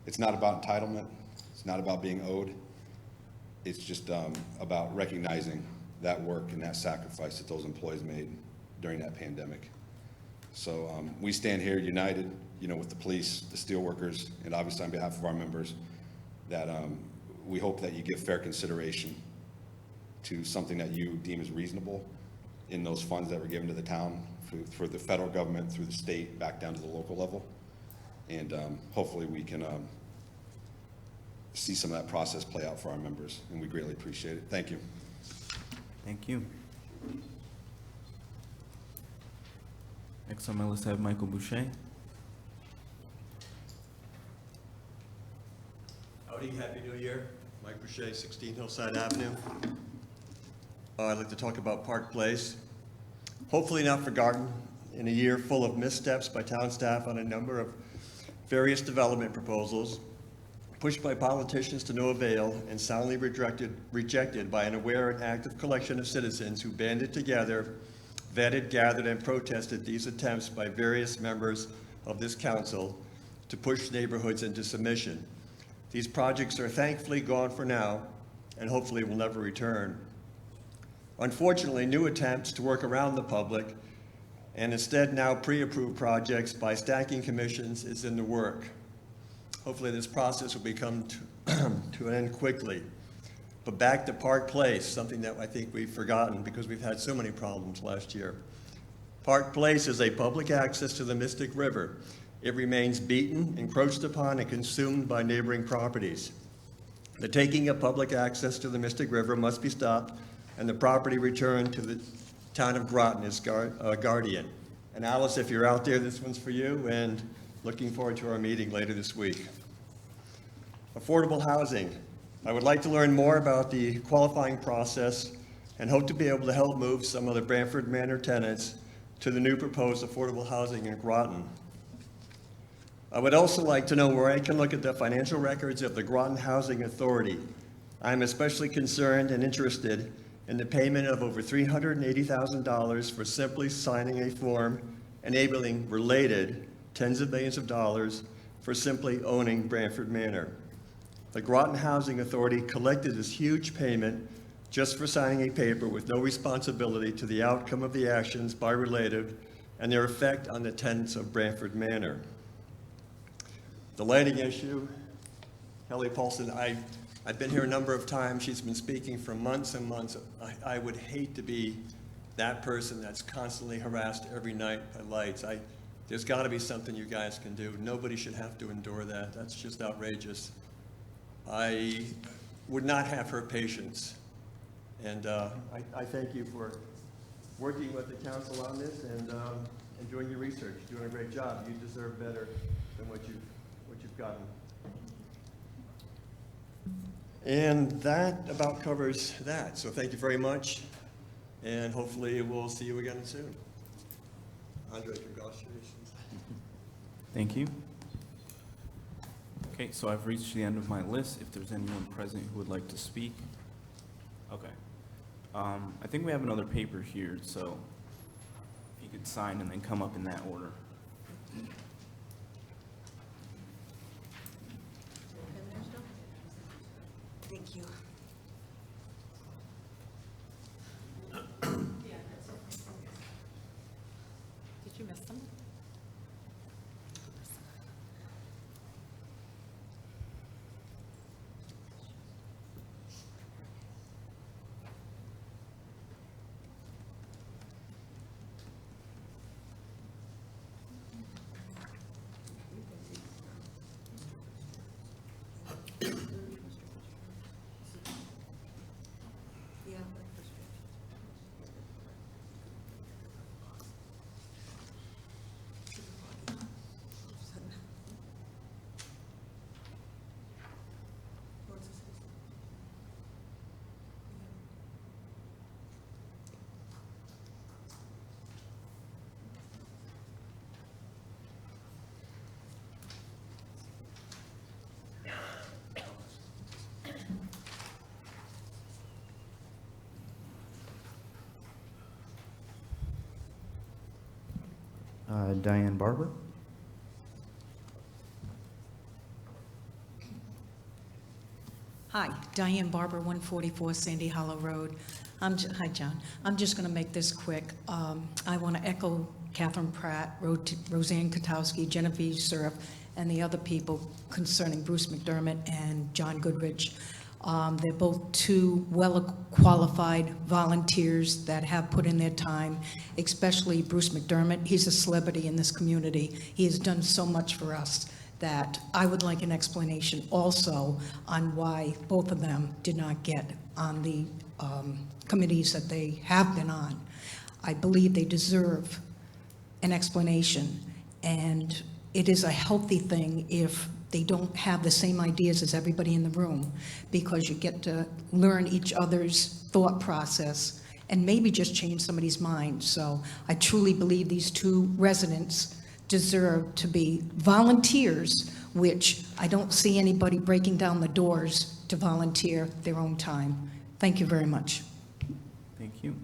it's not about entitlement. It's not about being owed. It's just about recognizing that work and that sacrifice that those employees made during that pandemic. So we stand here united, with the police, the steel workers, and obviously on behalf of our members, that we hope that you give fair consideration to something that you deem as reasonable in those funds that were given to the town for the federal government, through the state, back down to the local level. And hopefully we can see some of that process play out for our members, and we greatly appreciate it. Thank you. Thank you. Next on my list, I have Michael Boucher. Howdy, Happy New Year. Mike Boucher, 16 Hillside Avenue. I'd like to talk about Park Place. Hopefully not forgotten in a year full of missteps by town staff on a number of various development proposals, pushed by politicians to no avail and soundly rejected by an aware and active collection of citizens who banded together, vetted, gathered, and protested these attempts by various members of this council to push neighborhoods into submission. These projects are thankfully gone for now and hopefully will never return. Unfortunately, new attempts to work around the public and instead now pre-approved projects by stacking commissions is in the work. Hopefully this process will become to an end quickly. But back to Park Place, something that I think we've forgotten because we've had so many problems last year. Park Place is a public access to the Mystic River. It remains beaten, encroached upon, and consumed by neighboring properties. The taking of public access to the Mystic River must be stopped and the property returned to the town of Groton as guardian. And Alice, if you're out there, this one's for you, and looking forward to our meeting later this week. Affordable housing. I would like to learn more about the qualifying process and hope to be able to help move some of the Branford Manor tenants to the new proposed affordable housing in Groton. I would also like to know where I can look at the financial records of the Groton Housing Authority. I'm especially concerned and interested in the payment of over $380,000 for simply signing a form enabling related tens of millions of dollars for simply owning Branford Manor. The Groton Housing Authority collected this huge payment just for signing a paper with no responsibility to the outcome of the actions by related and their effect on the tenants of Branford Manor. The lighting issue, Kelly Paulson, I've been here a number of times. She's been speaking for months and months. I would hate to be that person that's constantly harassed every night by lights. There's got to be something you guys can do. Nobody should have to endure that. That's just outrageous. I would not have her patience. And I thank you for working with the council on this and doing your research. You're doing a great job. You deserve better than what you've gotten. And that about covers that. So thank you very much. And hopefully we'll see you again soon. Andre, congratulations. Thank you. Okay, so I've reached the end of my list. If there's anyone present who would like to speak. Okay. I think we have another paper here, so if you could sign and then come up in that order. Thank you. Did you miss them? Diane Barber. Hi, Diane Barber, 144 Sandy Hollow Road. Hi, John. I'm just going to make this quick. I want to echo Catherine Pratt, Roseanne Katowski, Genevieve Surf, and the other people concerning Bruce McDermott and John Goodrich. They're both two well-qualified volunteers that have put in their time, especially Bruce McDermott. He's a celebrity in this community. He has done so much for us that I would like an explanation also on why both of them did not get on the committees that they have been on. I believe they deserve an explanation, and it is a healthy thing if they don't have the same ideas as everybody in the room, because you get to learn each other's thought process and maybe just change somebody's mind. So I truly believe these two residents deserve to be volunteers, which I don't see anybody breaking down the doors to volunteer their own time. Thank you very much. Thank you.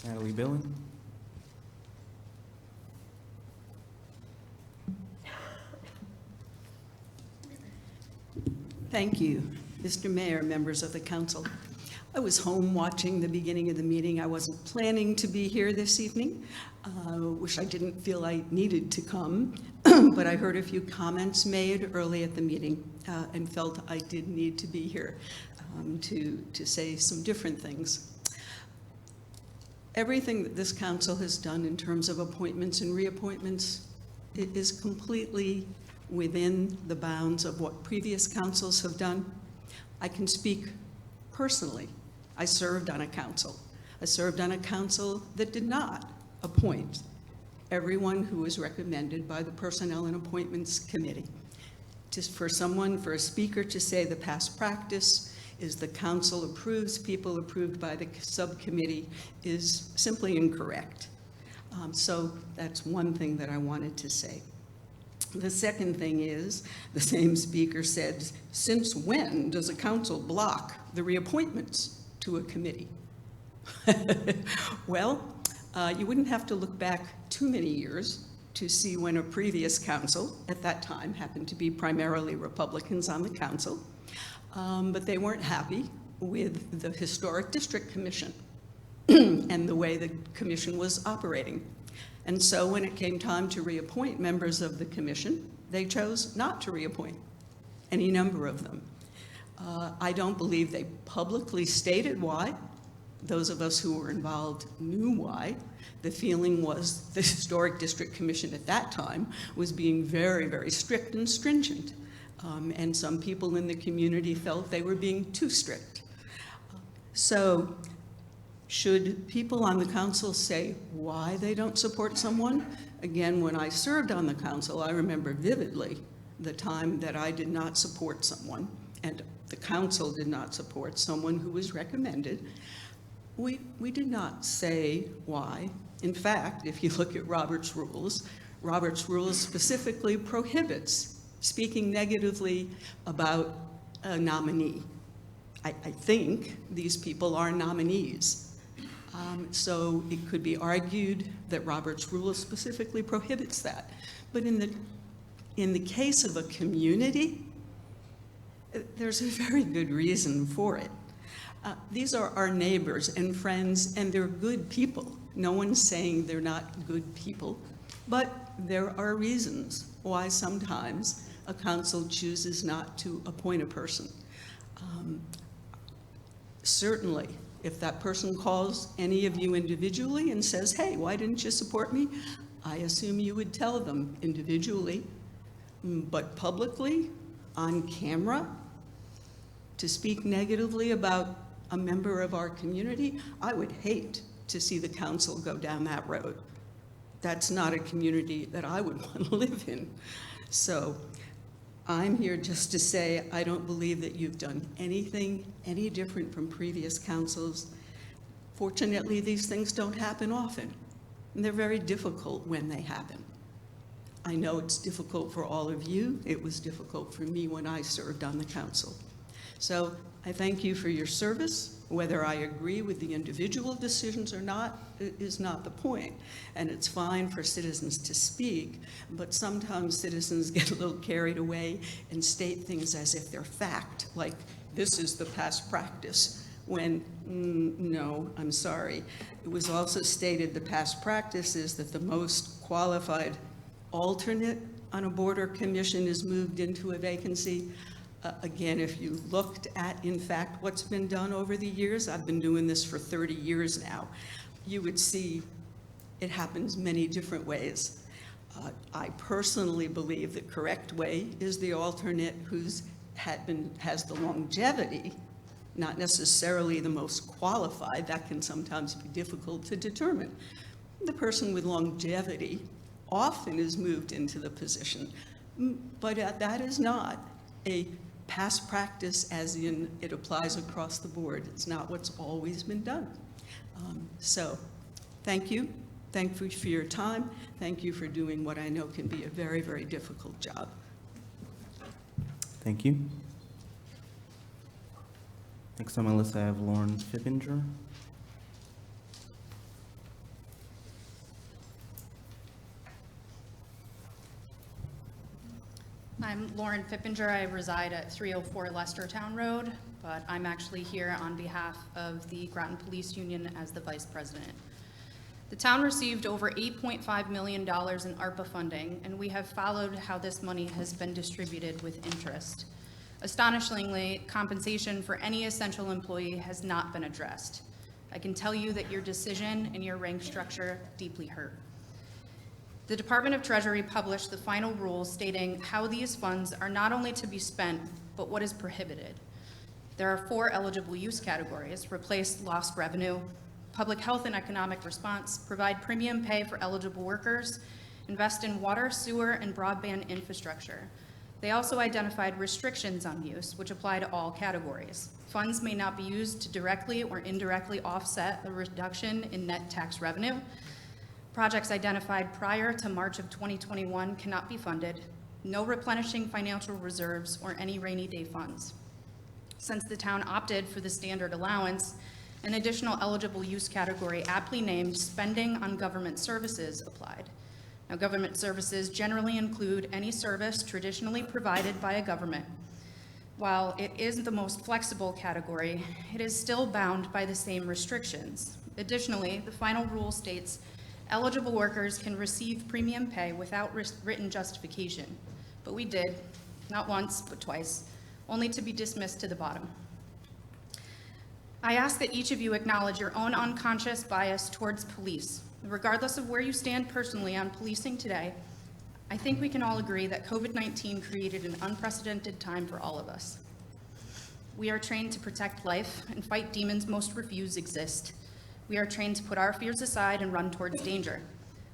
Natalie Billen. Thank you, Mr. Mayor, members of the council. I was home watching the beginning of the meeting. I wasn't planning to be here this evening. Wish I didn't feel I needed to come, but I heard a few comments made early at the meeting and felt I did need to be here to say some different things. Everything that this council has done in terms of appointments and reappointments is completely within the bounds of what previous councils have done. I can speak personally. I served on a council. I served on a council that did not appoint everyone who was recommended by the Personnel and Appointments Committee. Just for a speaker to say the past practice is the council approves people approved by the subcommittee is simply incorrect. So that's one thing that I wanted to say. The second thing is, the same speaker said, since when does a council block the reappointments to a committee? Well, you wouldn't have to look back too many years to see when a previous council, at that time, happened to be primarily Republicans on the council, but they weren't happy with the Historic District Commission and the way the commission was operating. And so when it came time to reappoint members of the commission, they chose not to reappoint any number of them. I don't believe they publicly stated why. Those of us who were involved knew why. The feeling was the Historic District Commission at that time was being very, very strict and stringent. And some people in the community felt they were being too strict. So should people on the council say why they don't support someone? Again, when I served on the council, I remember vividly the time that I did not support someone, and the council did not support someone who was recommended. We did not say why. In fact, if you look at Robert's rules specifically prohibits speaking negatively about a nominee. I think these people are nominees. So it could be argued that Robert's Rules specifically prohibits that. But in the case of a community, there's a very good reason for it. These are our neighbors and friends, and they're good people. No one's saying they're not good people, but there are reasons why sometimes a council chooses not to appoint a person. Certainly, if that person calls any of you individually and says, hey, why didn't you support me? I assume you would tell them individually, but publicly, on camera, to speak negatively about a member of our community, I would hate to see the council go down that road. That's not a community that I would want to live in. So I'm here just to say I don't believe that you've done anything any different from previous councils. Fortunately, these things don't happen often, and they're very difficult when they happen. I know it's difficult for all of you. It was difficult for me when I served on the council. So I thank you for your service. Whether I agree with the individual decisions or not is not the point. And it's fine for citizens to speak, but sometimes citizens get a little carried away and state things as if they're fact, like this is the past practice, when no, I'm sorry. It was also stated the past practice is that the most qualified alternate on a board or commission is moved into a vacancy. Again, if you looked at, in fact, what's been done over the years, I've been doing this for 30 years now, you would see it happens many different ways. I personally believe the correct way is the alternate has the longevity, not necessarily the most qualified. That can sometimes be difficult to determine. The person with longevity often is moved into the position, but that is not a past practice as in it applies across the board. It's not what's always been done. So thank you. Thank you for your time. Thank you for doing what I know can be a very, very difficult job. Thank you. Next on my list, I have Lauren Fippinger. I'm Lauren Fippinger. I reside at 304 Lestertown Road, but I'm actually here on behalf of the Groton Police Union as the Vice President. The town received over $8.5 million in ARPA funding, and we have followed how this money has been distributed with interest. Astonishingly, compensation for any essential employee has not been addressed. I can tell you that your decision and your rank structure deeply hurt. The Department of Treasury published the final rules stating how these funds are not only to be spent, but what is prohibited. There are 4 eligible use categories: replace lost revenue, public health and economic response, provide premium pay for eligible workers, invest in water, sewer, and broadband infrastructure. They also identified restrictions on use, which apply to all categories. Funds may not be used to directly or indirectly offset a reduction in net tax revenue. Projects identified prior to March of 2021 cannot be funded. No replenishing financial reserves or any rainy day funds. Since the town opted for the standard allowance, an additional eligible use category aptly named spending on government services applied. Now, government services generally include any service traditionally provided by a government. While it is the most flexible category, it is still bound by the same restrictions. Additionally, the final rule states eligible workers can receive premium pay without written justification. But we did, not once, but twice, only to be dismissed to the bottom. I ask that each of you acknowledge your own unconscious bias towards police. Regardless of where you stand personally on policing today, I think we can all agree that COVID-19 created an unprecedented time for all of us. We are trained to protect life and fight demons most refuse exist. We are trained to put our fears aside and run towards danger.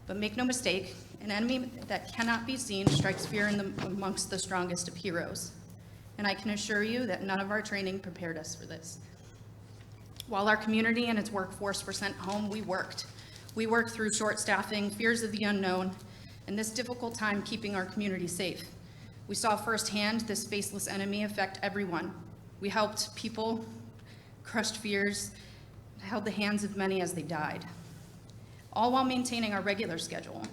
But make no mistake, an enemy that cannot be seen strikes fear amongst the strongest of heroes. And I can assure you that none of our training prepared us for this. While our community and its workforce were sent home, we worked. We worked through short staffing, fears of the unknown, and this difficult time keeping our community safe. We saw firsthand this faceless enemy affect everyone. We helped people, crushed fears, held the hands of many as they died, all while maintaining our regular schedule.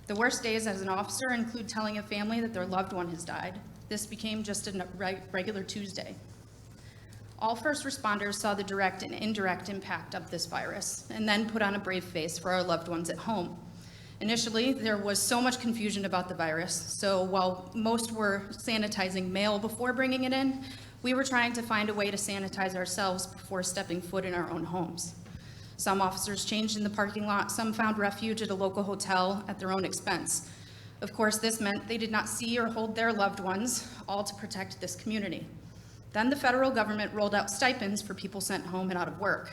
The worst days as an officer include telling a family that their loved one has died. This became just a regular Tuesday. All first responders saw the direct and indirect impact of this virus and then put on a brave face for our loved ones at home. Initially, there was so much confusion about the virus, so while most were sanitizing mail before bringing it in, we were trying to find a way to sanitize ourselves before stepping foot in our own homes. Some officers changed in the parking lot, some found refuge at a local hotel at their own expense. Of course, this meant they did not see or hold their loved ones, all to protect this community. Then the federal government rolled out stipends for people sent home and out of work.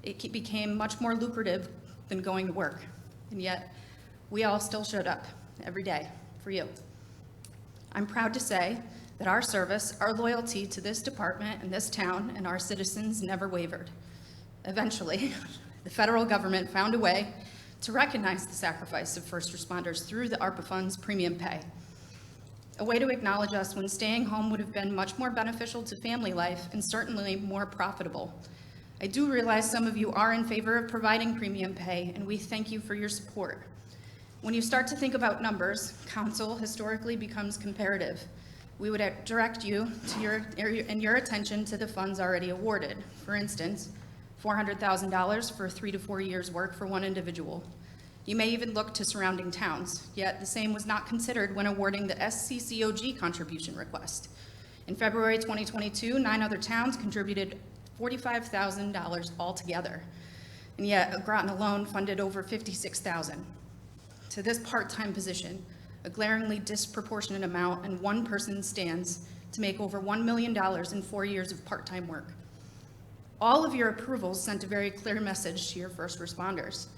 It became much more lucrative than going to work, and yet we all still showed up every day for you. I'm proud to say that our service, our loyalty to this department and this town and our citizens never wavered. Eventually, the federal government found a way to recognize the sacrifice of first responders through the ARPA funds premium pay. A way to acknowledge us when staying home would have been much more beneficial to family life and certainly more profitable. I do realize some of you are in favor of providing premium pay, and we thank you for your support. When you start to think about numbers, council historically becomes comparative. We would direct you to your attention to the funds already awarded. For instance, $400,000 for 3 to 4 years' work for one individual. You may even look to surrounding towns, yet the same was not considered when awarding the SCCOG contribution request. In February 2022, 9 other towns contributed $45,000 altogether, and yet Groton alone funded over $56,000. To this part-time position, a glaringly disproportionate amount, and one person stands to make over $1 million in 4 years of part-time work. All of your approvals sent a very clear message to your first responders.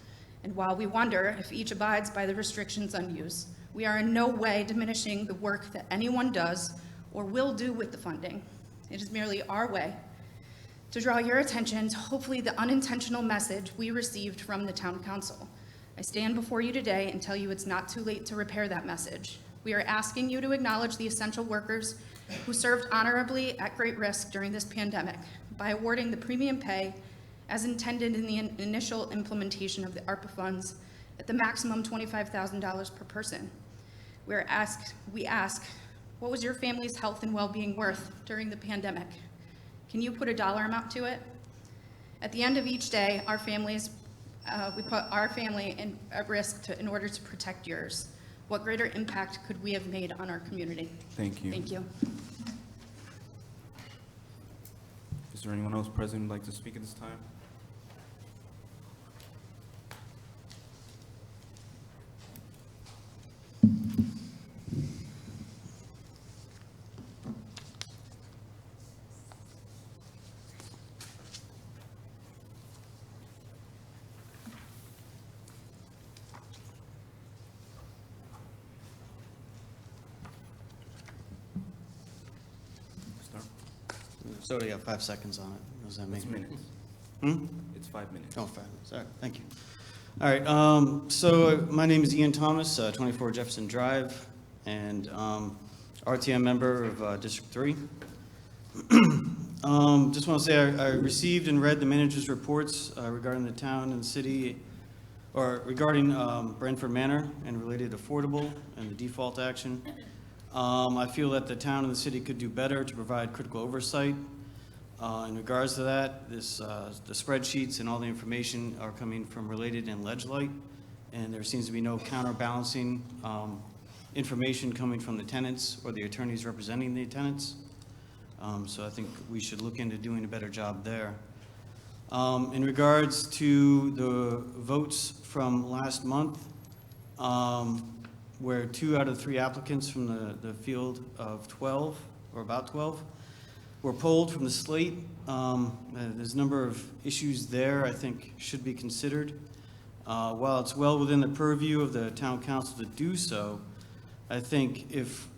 And while we wonder if each abides by the restrictions on use, we are in no way diminishing the work that anyone does or will do with the funding. It is merely our way to draw your attention to hopefully the unintentional message we received from the town council. I stand before you today and tell you it's not too late to repair that message. We are asking you to acknowledge the essential workers who served honorably at great risk during this pandemic by awarding the premium pay as intended in the initial implementation of the ARPA funds at the maximum $25,000 per person. We ask, what was your family's health and well-being worth during the pandemic? Can you put a dollar amount to it? At the end of each day, we put our family at risk in order to protect yours. What greater impact could we have made on our community? Thank you. Thank you. Is there anyone else present who'd like to speak at this time? So do you have 5 seconds on it? What does that make? It's minutes. Hmm? It's 5 minutes. Oh, 5 minutes. All right, thank you. All right, so my name is Ian Thomas, 24 Jefferson Drive, and RTM member of District 3. Just want to say I received and read the manager's reports regarding the town and the city, or regarding Brantford Manor and related affordable and the default action. I feel that the town and the city could do better to provide critical oversight. In regards to that, the spreadsheets and all the information are coming from Related and Ledgelight, and there seems to be no counterbalancing information coming from the tenants or the attorneys representing the tenants. So I think we should look into doing a better job there. In regards to the votes from last month, where 2 out of 3 applicants from the field of 12, or about 12, were pulled from the slate. There's a number of issues there I think should be considered. While it's well within the purview of the town council to do so, I think if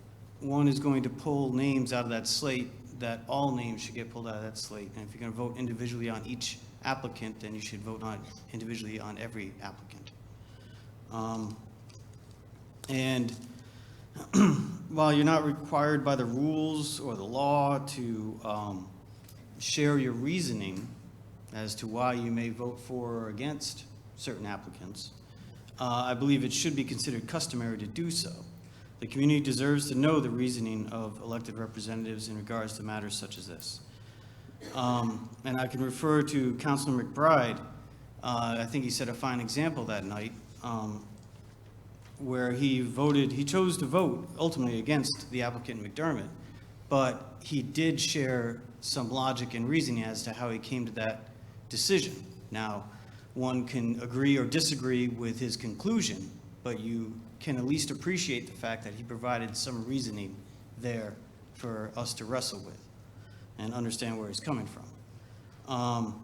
one is going to pull names out of that slate, that all names should get pulled out of that slate. And if you're going to vote individually on each applicant, then you should vote individually on every applicant. And while you're not required by the rules or the law to share your reasoning as to why you may vote for or against certain applicants, I believe it should be considered customary to do so. The community deserves to know the reasoning of elected representatives in regards to matters such as this. And I can refer to Councilor McBride. I think he set a fine example that night, where he chose to vote ultimately against the applicant McDermott, but he did share some logic and reasoning as to how he came to that decision. Now, one can agree or disagree with his conclusion, but you can at least appreciate the fact that he provided some reasoning there for us to wrestle with and understand where he's coming from.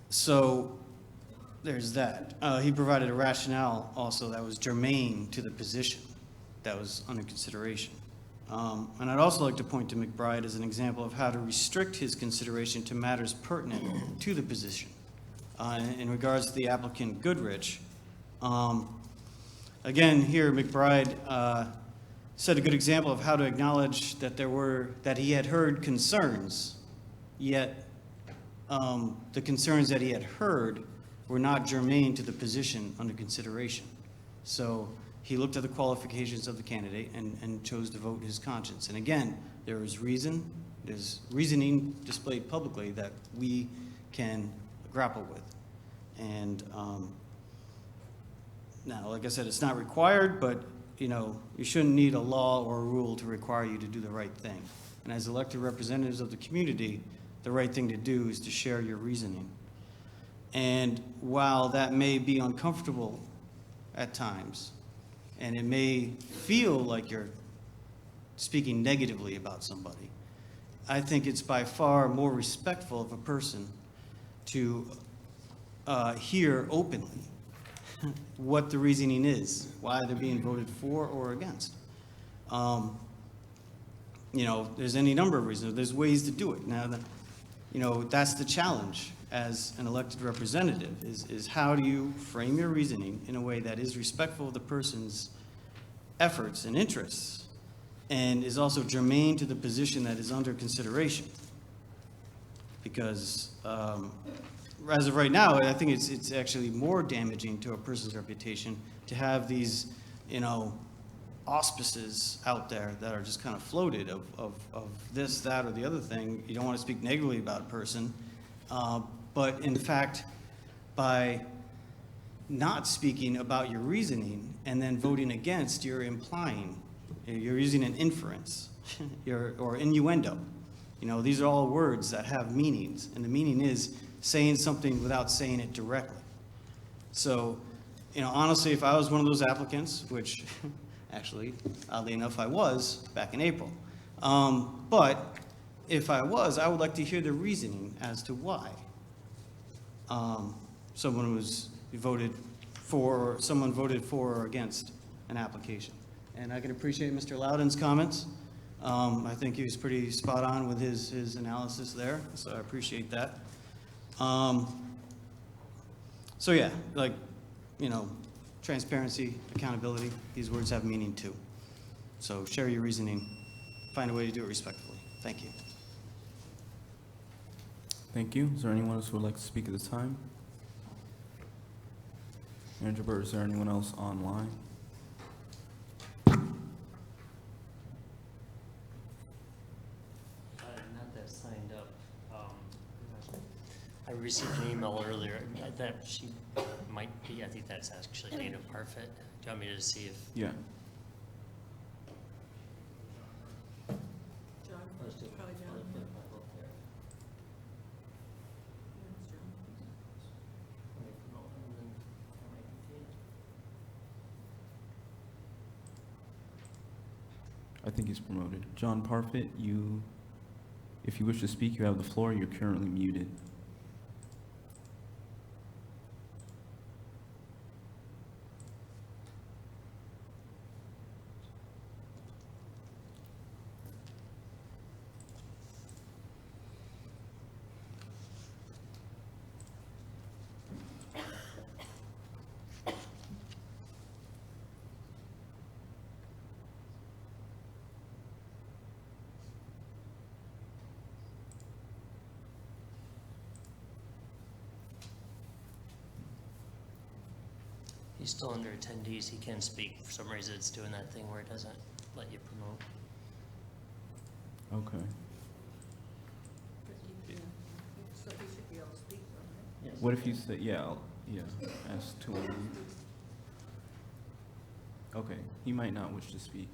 So there's that. He provided a rationale also that was germane to the position that was under consideration. And I'd also like to point to McBride as an example of how to restrict his consideration to matters pertinent to the position. In regards to the applicant Goodrich, again, here McBride set a good example of how to acknowledge that he had heard concerns, yet the concerns that he had heard were not germane to the position under consideration. So he looked at the qualifications of the candidate and chose to vote his conscience. And again, there's reasoning displayed publicly that we can grapple with. And now, like I said, it's not required, but you shouldn't need a law or a rule to require you to do the right thing. And as elected representatives of the community, the right thing to do is to share your reasoning. And while that may be uncomfortable at times, and it may feel like you're speaking negatively about somebody, I think it's by far more respectful of a person to hear openly what the reasoning is, why they're being voted for or against. There's any number of reasons. There's ways to do it. Now, that's the challenge as an elected representative, is how do you frame your reasoning in a way that is respectful of the person's efforts and interests and is also germane to the position that is under consideration. Because as of right now, I think it's actually more damaging to a person's reputation to have these, auspices out there that are just kind of floated of this, that, or the other thing. You don't want to speak negatively about a person, but in fact, by not speaking about your reasoning and then voting against, you're implying, you're using an inference or innuendo. These are all words that have meanings, and the meaning is saying something without saying it directly. So, honestly, if I was one of those applicants, which actually, oddly enough, I was back in April, but if I was, I would like to hear the reasoning as to why someone voted for or against an application. And I can appreciate Mr. Loudon's comments I think he was pretty spot on with his analysis there, so I appreciate that. So yeah, like, you know, transparency, accountability, these words have meaning too. So share your reasoning, find a way to do it respectfully. Thank you. Thank you. Is there anyone else who would like to speak at this time? Manager Burt, is there anyone else online? Not that signed up. I received an email earlier that she might be, I think that's actually Dana Parfit. Do you want me to see if? Yeah. I think he's promoted. John Parfit, if you wish to speak, you have the floor. You're currently muted. He's still under attendees. He can speak. For some reason, it's doing that thing where it doesn't let you promote. Okay. So he should be able to speak, though, right? What if you say, ask to unmute. Okay, he might not wish to speak.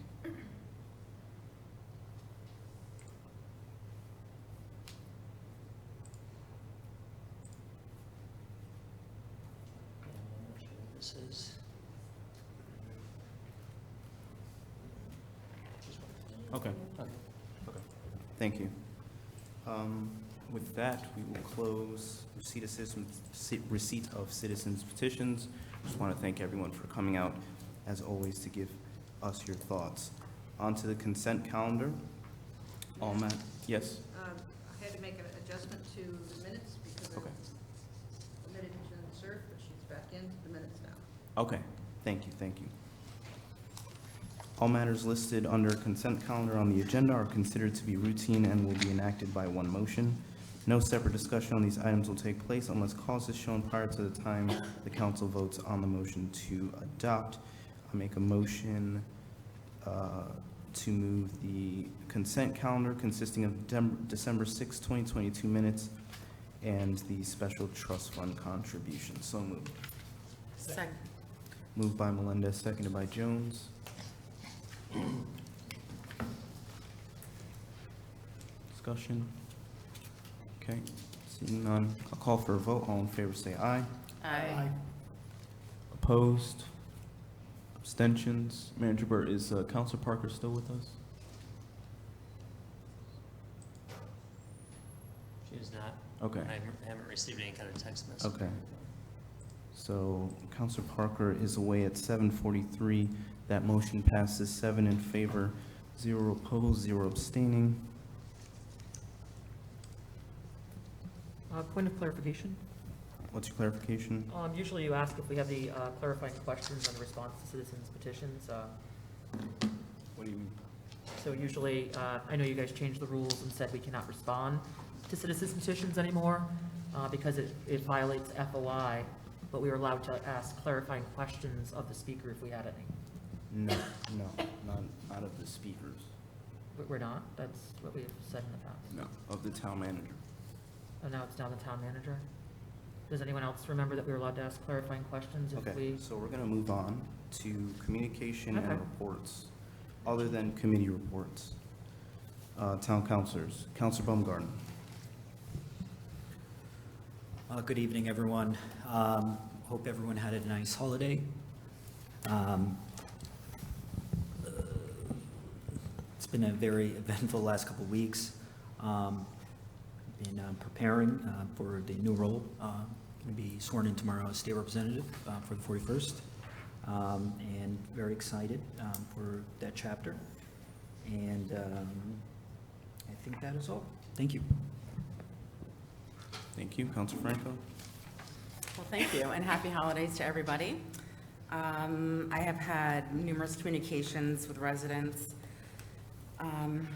This is. Okay. Okay. Thank you. With that, we will close receipt of citizens petitions. Just want to thank everyone for coming out, as always, to give us your thoughts. On to the consent calendar. Yes? I had to make an adjustment to the minutes because I Okay. omitted to insert, but she's back into the minutes now. Okay, thank you. All matters listed under consent calendar on the agenda are considered to be routine and will be enacted by one motion. No separate discussion on these items will take place unless cause is shown prior to the time the council votes on the motion to adopt. I make a motion to move the consent calendar consisting of December 6, 2022 minutes and the special trust fund contribution. So moved. Second. Moved by Melendez, seconded by Jones. Discussion? Okay, seeing none, I'll call for a vote. All in favor say aye. Aye. Opposed? Abstentions? Manager Burt, is Counselor Parker still with us? She is not. Okay. I haven't received any kind of text message. Okay. So Counselor Parker is away at 7:43. That motion passes 7 in favor, 0 opposed, 0 abstaining. Point of clarification. What's your clarification? Usually you ask if we have the clarifying questions on the response to citizens petitions. What do you mean? So usually, I know you guys changed the rules and said we cannot respond to citizens petitions anymore because it violates FOI, but we were allowed to ask clarifying questions of the speaker if we had any. No, not of the speakers. We're not? That's what we've said in the past. No, of the town manager. Oh, now it's down the town manager? Does anyone else remember that we were allowed to ask clarifying questions if Okay, we? so we're gonna move on to communication and Okay. reports, other than committee reports. Town councilors, Counselor Baumgarten. Good evening, everyone. Hope everyone had a nice holiday. It's been a very eventful last couple of weeks. Been preparing for the new role. Going to be sworn in tomorrow as state representative for the 41st, and very excited for that chapter. And I think that is all. Thank you. Thank you. Council Franco? Well, thank you, and happy holidays to everybody. I have had numerous communications with residents and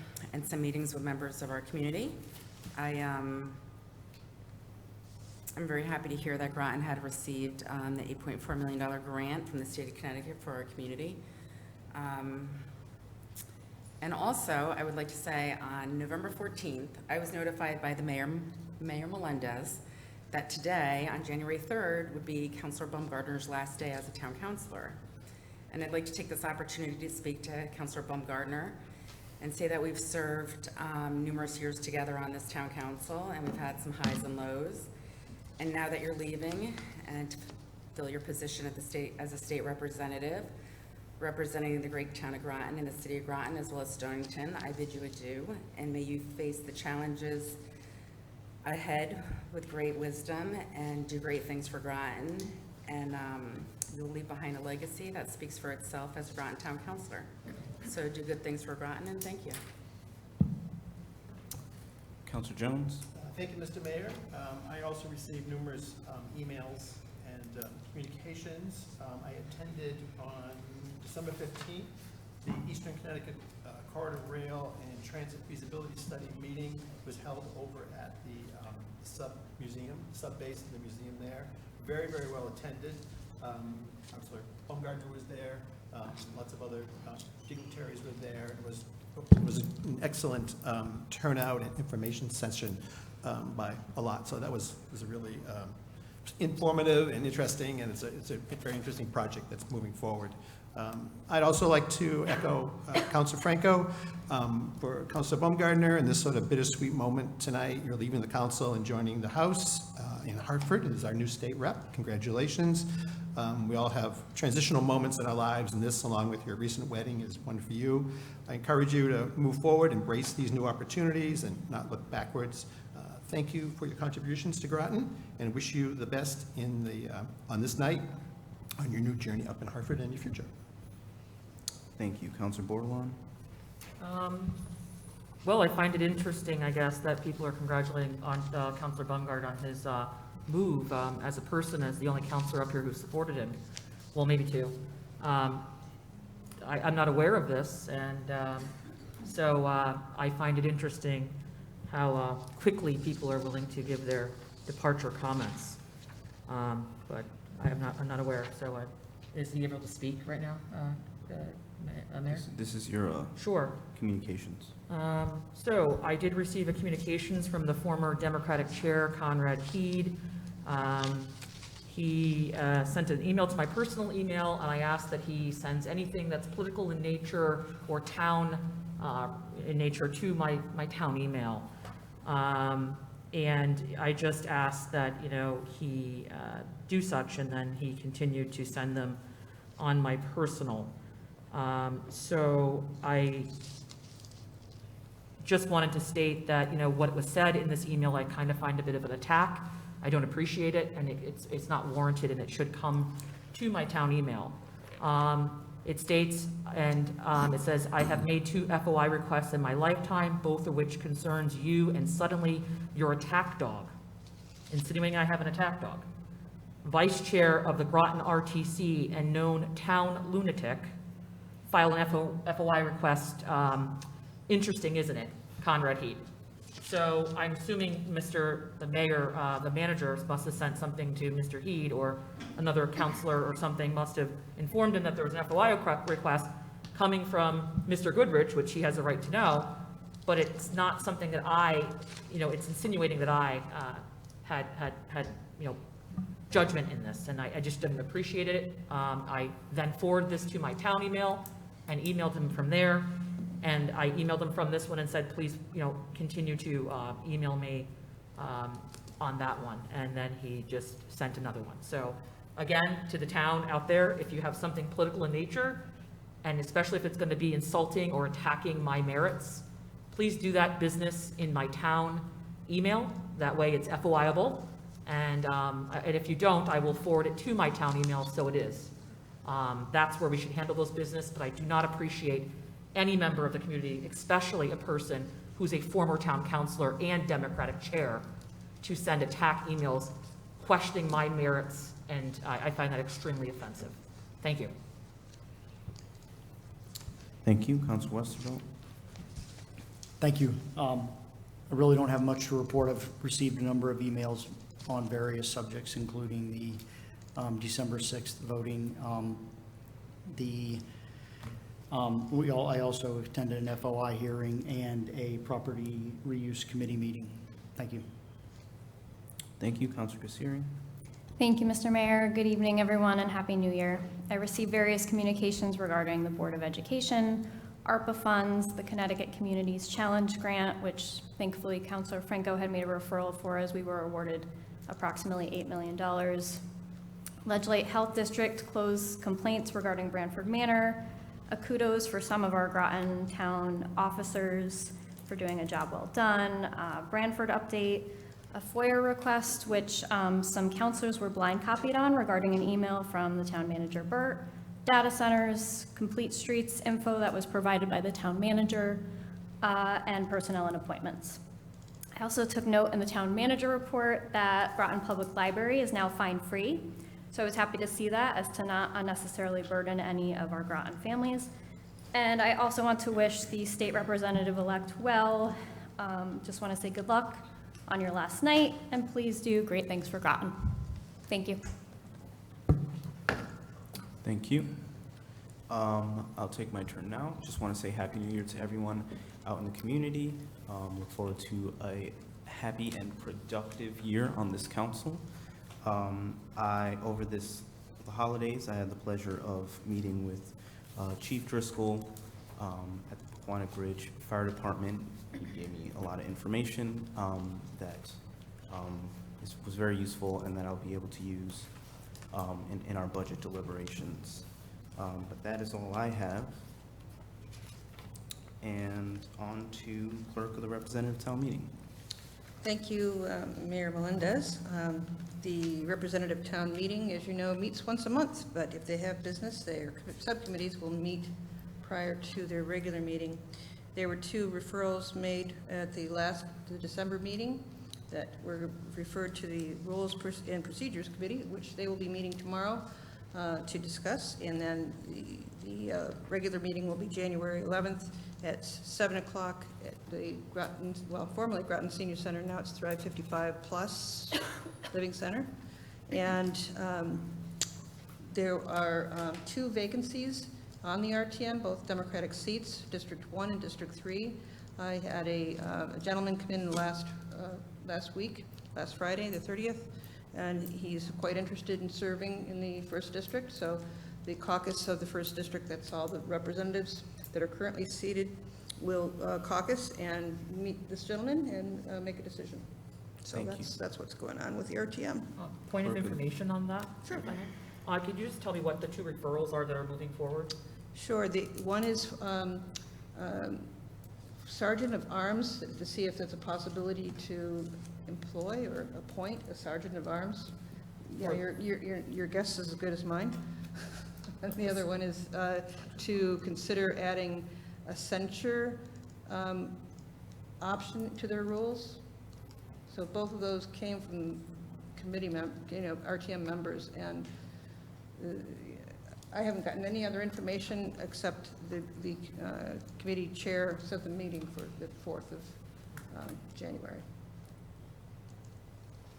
some meetings with members of our community. I'm very happy to hear that Groton had received the $8.4 million grant from the state of Connecticut for our community. And also, I would like to say on November 14th, I was notified by the Mayor Melendez that today, on January 3rd, would be Councilor Baumgartner's last day as a town councilor. And I'd like to take this opportunity to speak to Councilor Baumgartner and say that we've served numerous years together on this town council, and we've had some highs and lows. And now that you're leaving and to fill your position at the state as a state representative, representing the great town of Groton and the city of Groton as well as Stonington, I bid you adieu, and may you face the challenges ahead with great wisdom and do great things for Groton. And you'll leave behind a legacy that speaks for itself as a Groton Town Councilor. So do good things for Groton, and thank you. Councilor Jones? Thank you, Mr. Mayor. I also received numerous emails and communications. I attended on December 15th, the Eastern Connecticut Corridor Rail and Transit Feasibility Study meeting was held over at the sub-base of the museum there. Very, very well attended. Councilor Baumgartner was there. Lots of other dignitaries were there. It was an excellent turnout and information session by a lot. So that was a really informative and interesting, and it's a very interesting project that's moving forward. I'd also like to echo Councilor Franco for Councilor Baumgartner in this sort of bittersweet moment tonight. You're leaving the council and joining the House in Hartford as our new state rep. Congratulations. We all have transitional moments in our lives, and this, along with your recent wedding, is one for you. I encourage you to move forward, embrace these new opportunities, and not look backwards. Thank you for your contributions to Groton, and wish you the best in the on this night on your new journey up in Hartford and your future. Thank you. Councilor Bordelon? Well, I find it interesting, I guess, that people are congratulating on Councilor Baumgartner on his move as a person, as the only councilor up here who supported him. Well, maybe two. I'm not aware of this, and so I find it interesting how quickly people are willing to give their departure comments. But I'm not aware. So is he able to speak right now, Mayor? This is your Sure. communications. So I did receive a communications from the former Democratic Chair, Conrad Heed. He sent an email to my personal email, and I asked that he sends anything that's political in nature or town in nature to my town email. And I just asked that, he do such, and then he continued to send them on my personal. So I just wanted to state that, what was said in this email, I kind of find a bit of an attack. I don't appreciate it, and it's not warranted, and it should come to my town email. It states, and it says, I have made 2 FOI requests in my lifetime, both of which concerns you, and suddenly your attack dog, insinuating I have an attack dog. Vice Chair of the Groton RTC and known town lunatic, file an FOI request. Interesting, isn't it? Conrad Heed. So I'm assuming the mayor, the manager must have sent something to Mr. Heed, or another counselor or something must have informed him that there was an FOI request coming from Mr. Goodrich, which he has a right to know, but it's not something that it's insinuating that I had judgment in this, and I just didn't appreciate it. I then forwarded this to my town email and emailed him from there. And I emailed him from this one and said, please, continue to email me on that one. And then he just sent another one. So again, to the town out there, if you have something political in nature, and especially if it's going to be insulting or attacking my merits, please do that business in my town email. That way it's FOIable. And if you don't, I will forward it to my town email, so it is. That's where we should handle those business, but I do not appreciate any member of the community, especially a person who's a former town councilor and Democratic chair, to send attack emails questioning my merits, and I find that extremely offensive. Thank you. Thank you. Council Westervelt. Thank you. I really don't have much to report. I've received a number of emails on various subjects, including the December 6th voting. I also attended an FOI hearing and a property reuse committee meeting. Thank you. Thank you. Councilor Kassiri. Thank you, Mr. Mayor. Good evening, everyone, and Happy New Year. I received various communications regarding the Board of Education, ARPA funds, the Connecticut Communities Challenge Grant, which thankfully Councilor Franco had made a referral for as we were awarded approximately $8 million. Ledgely Health District closed complaints regarding Branford Manor. A kudos for some of our Groton town officers for doing a job well done. Branford update. A FOIA request, which some counselors were blind copied on regarding an email from the town manager, Burt. Data centers, complete streets info that was provided by the town manager, and personnel and appointments. I also took note in the town manager report that Groton Public Library is now fine-free. So I was happy to see that, as to not unnecessarily burden any of our Groton families. And I also want to wish the state representative-elect well. Just want to say good luck on your last night, and please do great things for Groton. Thank you. Thank you. I'll take my turn now. Just want to say Happy New Year to everyone out in the community. Look forward to a happy and productive year on this council. Over the holidays, I had the pleasure of meeting with Chief Driscoll at the Paquonic Ridge Fire Department. He gave me a lot of information that was very useful and that I'll be able to use in our budget deliberations. But that is all I have. And on to Clerk of the Representative Town Meeting. Thank you, Mayor Melendez. The representative town meeting, as you know, meets once a month, but if they have business, their subcommittees will meet prior to their regular meeting. There were 2 referrals made at the December meeting that were referred to the Rules and Procedures Committee, which they will be meeting tomorrow to discuss. And then the regular meeting will be January 11th at 7 o'clock at the Groton, well, formerly Groton Senior Center, now it's Thrive 55 Plus Living Center. And there are 2 vacancies on the RTM, both Democratic seats, District 1 and District 3. I had a gentleman come in last Friday, the 30th, and he's quite interested in serving in the 1st District. So the caucus of the 1st District, that's all the representatives that are currently seated, will caucus and meet this gentleman and make a decision. So that's what's going on with the RTM. Point of information on that? Sure. Could you just tell me what the 2 referrals are that are moving forward? Sure. The one is Sergeant of Arms, to see if there's a possibility to employ or appoint a Sergeant of Arms. Yeah, your guess is as good as mine. And the other one is to consider adding a censure option to their rules. So both of those came from committee RTM members, and I haven't gotten any other information except the committee chair set the meeting for the 4th of January.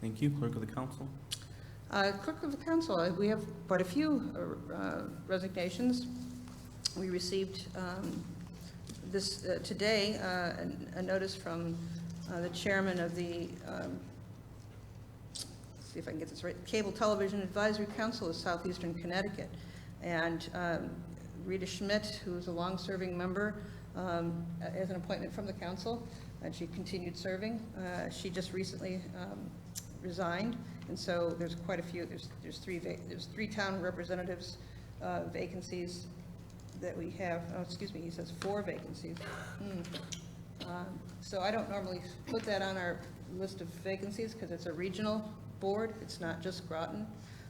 Thank you. Clerk of the Council. Clerk of the Council, we have quite a few resignations. We received today a notice from the chairman of the, let's see if I can get this right, Cable Television Advisory Council of Southeastern Connecticut. And Rita Schmidt, who is a long-serving member, as an appointment from the council, and she continued serving. She just recently resigned, and so there's quite a few. There's 3 town representatives vacancies that we have. Oh, excuse me, he says 4 vacancies. So I don't normally put that on our list of vacancies because it's a regional board. It's not just Groton.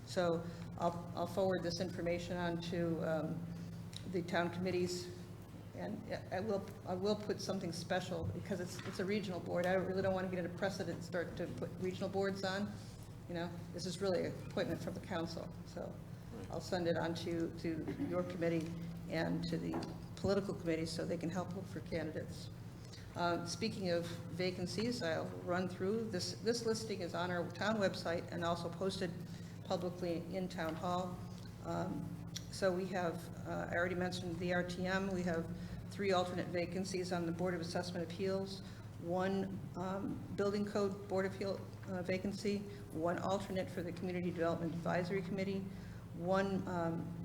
So I'll forward this information on to the town committees And I will put something special, because it's a regional board. I really don't want to get into precedent and start to put regional boards on. You know, this is really an appointment from the council. So I'll send it on to your committee and to the political committee so they can help look for candidates. Speaking of vacancies, I'll run through. This listing is on our town website and also posted publicly in Town Hall. So we have, I already mentioned the RTM. We have 3 alternate vacancies on the Board of Assessment Appeals, 1 Building Code Board of Appeal vacancy, 1 alternate for the Community Development Advisory Committee, 1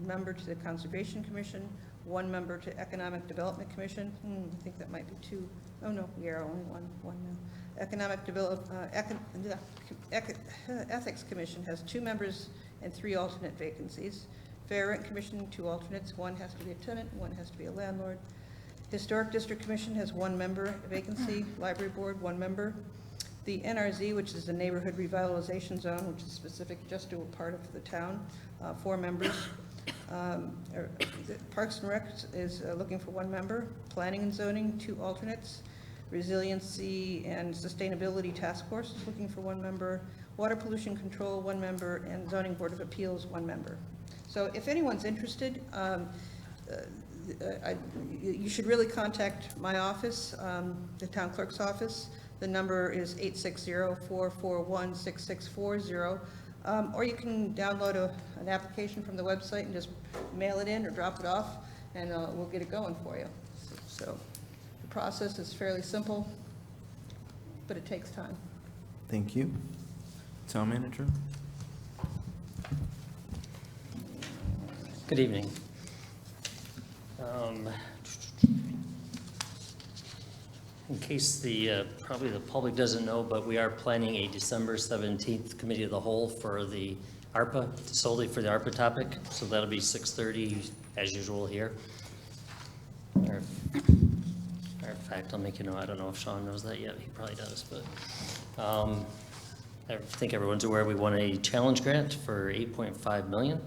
member to the Conservation Commission, 1 member to Economic Development Commission. I think that might be 2. Oh, no, we are only one now. Ethics Commission has 2 members and 3 alternate vacancies. Fair Rent Commission, 2 alternates. 1 has to be a tenant, 1 has to be a landlord. Historic District Commission has 1 member vacancy. Library Board, 1 member. The NRZ, which is the Neighborhood Revitalization Zone, which is specific just to a part of the town, 4 members. Parks and Rec is looking for 1 member. Planning and Zoning, 2 alternates. Resiliency and Sustainability Task Force is looking for 1 member. Water Pollution Control, 1 member. And Zoning Board of Appeals, 1 member. So if anyone's interested, you should really contact my office, the town clerk's office. The number is 860-441-6640. Or you can download an application from the website and just mail it in or drop it off, and we'll get it going for you. So the process is fairly simple, but it takes time. Thank you. Town Manager? Good evening. In case probably the public doesn't know, but we are planning a December 17th Committee of the Whole for the ARPA, solely for the ARPA topic. So that'll be 6:30 as usual here. Or in fact, I'll make you know, I don't know if Sean knows that yet. He probably does, but I think everyone's aware we won a challenge grant for $8.5 million.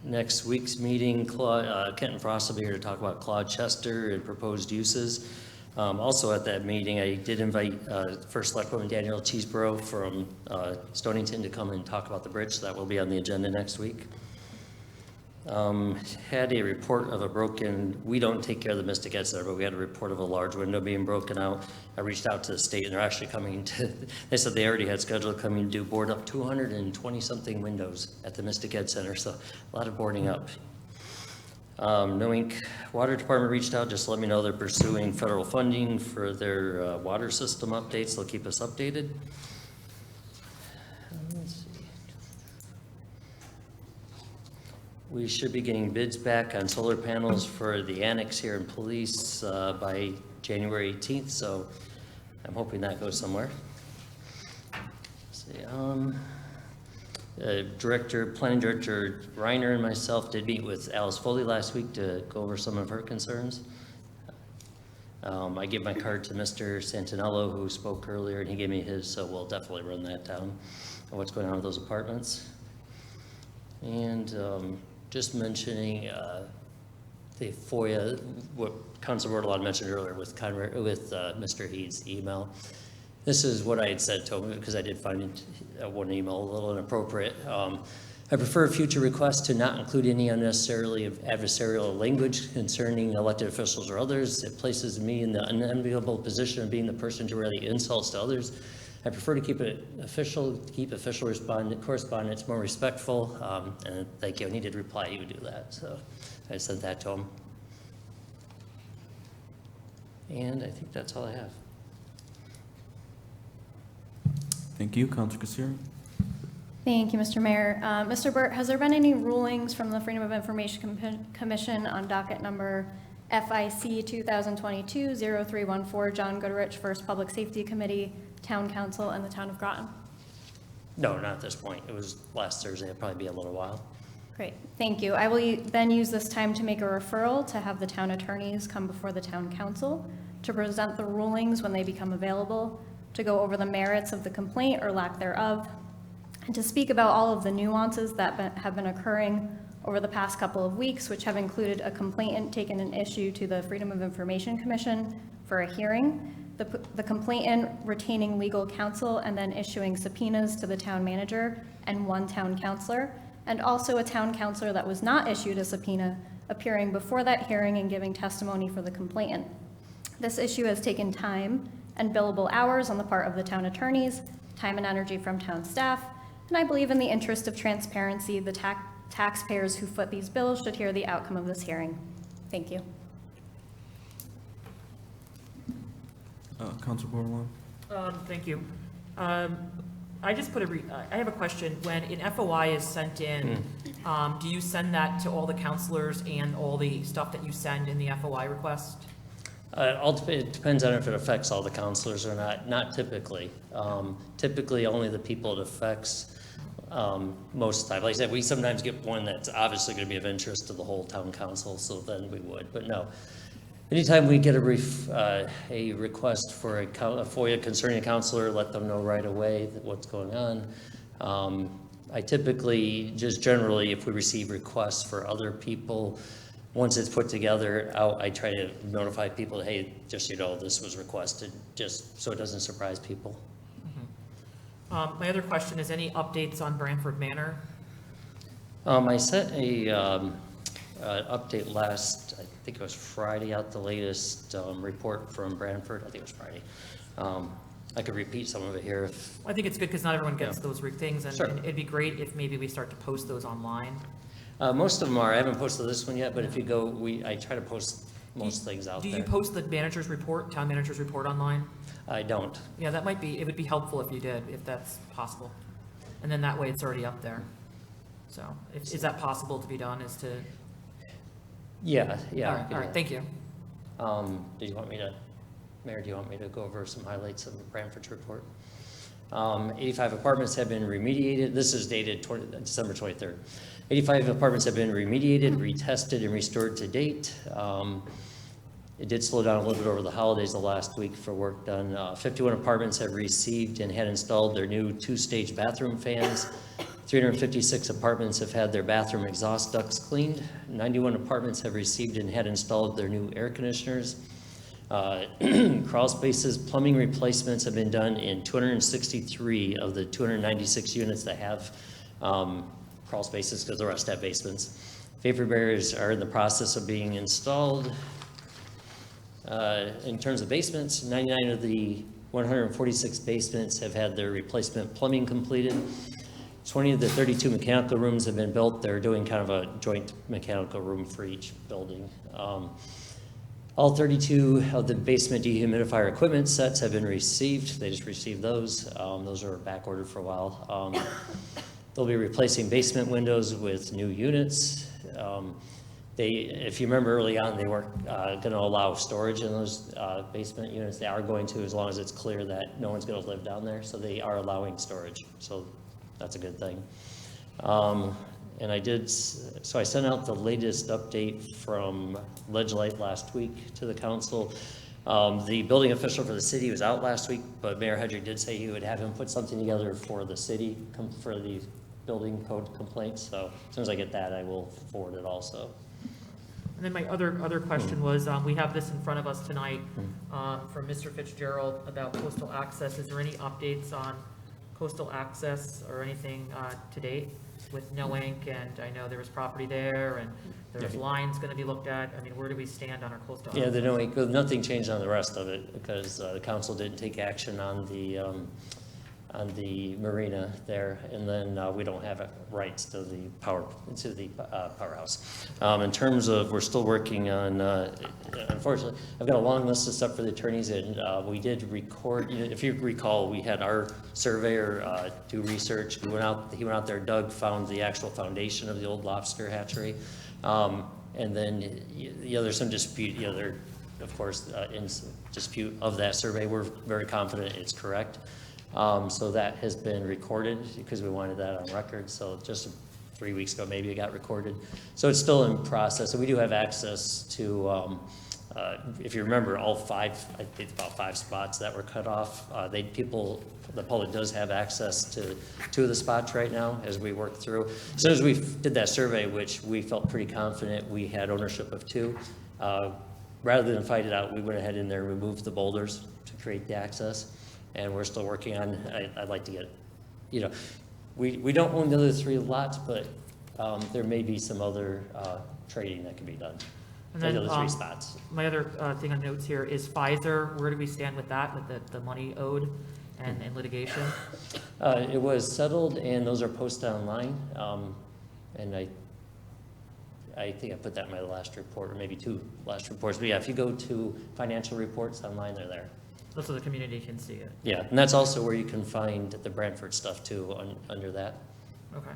Next week's meeting, Kent and Frost will be here to talk about Claude Chester and proposed uses. Also at that meeting, I did invite First Selectwoman Danielle Cheeseborough from Stonington to come and talk about the bridge, so that will be on the agenda next week. Had a report of a broken, we don't take care of the Mystic Ed Center, but we had a report of a large window being broken out. I reached out to the state and they're actually coming to, they said they already had scheduled coming to do board up 220 something windows at the Mystic Ed Center, so a lot of boarding up. Knowing Water Department reached out, just to let me know they're pursuing federal funding for their water system updates. They'll keep us updated. Let's see. We should be getting bids back on solar panels for the annex here in police by January 18th, so I'm hoping that goes somewhere. Let's see, Planning Director Reiner and myself did meet with Alice Foley last week to go over some of her concerns. I gave my card to Mr. Santinello, who spoke earlier, and he gave me his, so we'll definitely run that down on what's going on with those apartments. And just mentioning the FOIA, what Council Bordelon mentioned earlier with Mr. Heed's email. This is what I had said to him, because I did find one email a little inappropriate. I prefer future requests to not include any unnecessarily adversarial language concerning elected officials or others. It places me in the unenviable position of being the person to relay insults to others. I prefer to keep official correspondence more respectful. And thank you. And he did reply he would do that, so I sent that to him. And I think that's all I have. Thank you. Councilor Kassir. Thank you, Mr. Mayor. Mr. Burt, has there been any rulings from the Freedom of Information Commission on docket number FIC 2022-0314, John Goodrich, First Public Safety Committee, Town Council, and the Town of Groton? No, not at this point. It was last Thursday. It'll probably be a little while. Great, thank you. I will then use this time to make a referral to have the town attorneys come before the Town Council to present the rulings when they become available, to go over the merits of the complaint or lack thereof, and to speak about all of the nuances that have been occurring over the past couple of weeks, which have included a complainant taking an issue to the Freedom of Information Commission for a hearing, the complainant retaining legal counsel and then issuing subpoenas to the town manager and one town councilor, and also a town councilor that was not issued a subpoena appearing before that hearing and giving testimony for the complainant. This issue has taken time and billable hours on the part of the town attorneys, time and energy from town staff, and I believe in the interest of transparency, the taxpayers who foot these bills should hear the outcome of this hearing. Thank you. Council Bordelon? Thank you. I just put I have a question. When an FOI is sent in, do you send that to all the counselors and all the stuff that you send in the FOI request? It depends on if it affects all the counselors or not. Not typically. Typically, only the people it affects most of the time. Like I said, we sometimes get one that's obviously going to be of interest to the whole town council, so then we would. But no. Anytime we get a request for a FOIA concerning a counselor, let them know right away what's going on. I typically, just generally, if we receive requests for other people, once it's put together, I try to notify people, hey, just so you know, this was requested, just so it doesn't surprise people. My other question is, any updates on Branford Manor? I sent a update last, I think it was Friday, out the latest report from Branford. I think it was Friday. I could repeat some of it here if... I think it's good because not everyone gets those things, and, Sure. and it'd be great if maybe we start to post those online. Most of them are. I haven't posted this one yet, but if you go, I try to post most things out Do there. you post the manager's report, town manager's report online? I don't. Yeah, that might be, it would be helpful if you did, if that's possible. And then that way it's already up there. So, is that possible to be done, is to? Yeah. All right, thank you. Do you want me to, Mayor, do you want me to go over some highlights of Branford's report? 85 apartments have been remediated. This is dated December 23rd. 85 apartments have been remediated, retested, and restored to date. It did slow down a little bit over the holidays the last week for work done. 51 apartments have received and had installed their new 2-stage bathroom fans. 356 apartments have had their bathroom exhaust ducts cleaned. 91 apartments have received and had installed their new air conditioners. Crawl spaces, plumbing replacements have been done in 263 of the 296 units that have crawl spaces, because the rest have basements. Vapor barriers are in the process of being installed. In terms of basements, 99 of the 146 basements have had their replacement plumbing completed. 20 of the 32 mechanical rooms have been built. They're doing kind of a joint mechanical room for each building. All 32 of the basement dehumidifier equipment sets have been received. They just received those. Those are back ordered for a while. They'll be replacing basement windows with new units. If you remember early on, they weren't going to allow storage in those basement units. They are going to, as long as it's clear that no one's going to live down there. So they are allowing storage. So that's a good thing. And so I sent out the latest update from Ledgelight last week to the council. The building official for the city was out last week, but Mayor Hedrick did say he would have him put something together for the city, for the building code complaints. So as soon as I get that, I will forward it also. And then my other question was, we have this in front of us tonight from Mr. Fitzgerald about coastal access. Is there any updates on coastal access or anything to date with no ink? And I know there was property there and there's lines going to be looked at. I mean, where do we stand on our coastal access? Yeah, the no ink, nothing changed on the rest of it because the council didn't take action on the marina there, and then we don't have rights to the powerhouse. In terms of, we're still working on, unfortunately, I've got a long list of stuff for the attorneys, and we did record, if you recall, we had our surveyor do research. He went out there, Doug found the actual foundation of the old lobster hatchery, and then there's some dispute, there, of course, in dispute of that survey. We're very confident it's correct. So that has been recorded because we wanted that on record. So just 3 weeks ago, maybe it got recorded. So it's still in process. So we do have access to If you remember, all five, I think about 5 spots that were cut off, the public does have access to 2 of the spots right now as we work through. As soon as we did that survey, which we felt pretty confident we had ownership of 2, rather than fight it out, we went ahead in there and removed the boulders to create the access. And we're still working on, I'd like to get, we don't own the other 3 lots, but there may be some other trading that can be done. And then, the other 3 spots. My other thing on notes here is Pfizer. Where do we stand with that, with the money owed and litigation? It was settled, and those are posted online. And I think I put that in my last report, or maybe 2 last reports. But yeah, if you go to financial reports online, they're there. So the community can see it. Yeah, and that's also where you can find the Brantford stuff too, under that. Okay.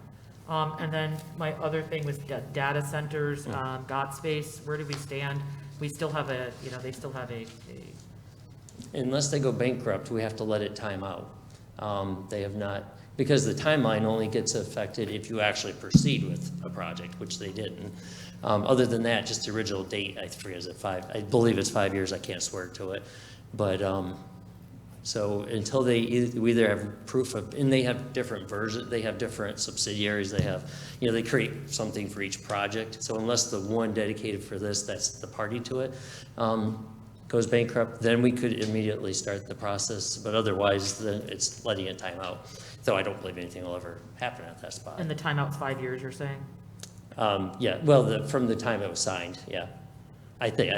And then my other thing was data centers, GotSpace. Where do we stand? We still have they still have a. Unless they go bankrupt, we have to let it time out. They have not, because the timeline only gets affected if you actually proceed with a project, which they didn't. Other than that, just the original date, I forget, is it 5? I believe it's 5 years. I can't swear to it. But so until we either have proof of, and they have different versions, they have different subsidiaries, they have, they create something for each project. So unless the one dedicated for this, that's the party to it, goes bankrupt, then we could immediately start the process. But otherwise, then it's letting it time out. Though I don't believe anything will ever happen at that spot. And the timeout's 5 years, you're saying? Yeah, well, from the time it was signed, yeah. I think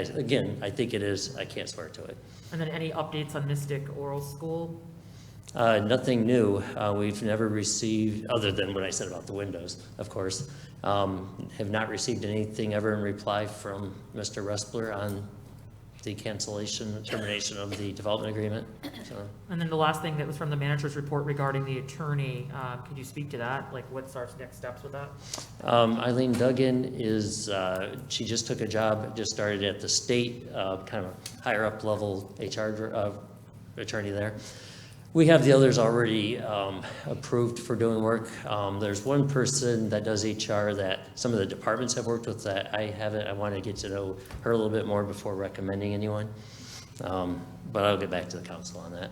it is. I can't swear to it. And then any updates on Mystic Oral School? Nothing new. We've never received, other than what I said about the windows, of course, have not received anything ever in reply from Mr. Respler on the cancellation, termination of the development agreement. So. And then the last thing that was from the manager's report regarding the attorney, could you speak to that? Like, what's our next steps with that? Eileen Duggan is, she just took a job, just started at the state, kind of higher up level HR attorney there. We have the others already approved for doing work. There's one person that does HR that some of the departments have worked with that I haven't. I want to get to know her a little bit more before recommending anyone. But I'll get back to the council on that.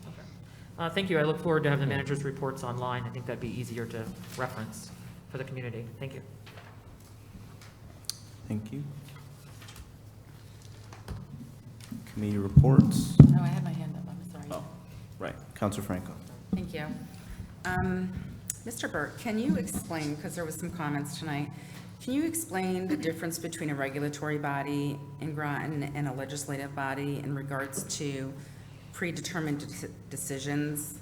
Okay. Thank you. I look forward to having the manager's reports online. I think that'd be easier to reference for the community. Thank you. Thank you. Committee reports. Oh, I had my hand up, I'm sorry. Oh, right. Councilor Franco. Thank you. Mr. Burke, can you explain, because there was some comments tonight, can you explain the difference between a regulatory body in Groton and a legislative body in regards to predetermined decisions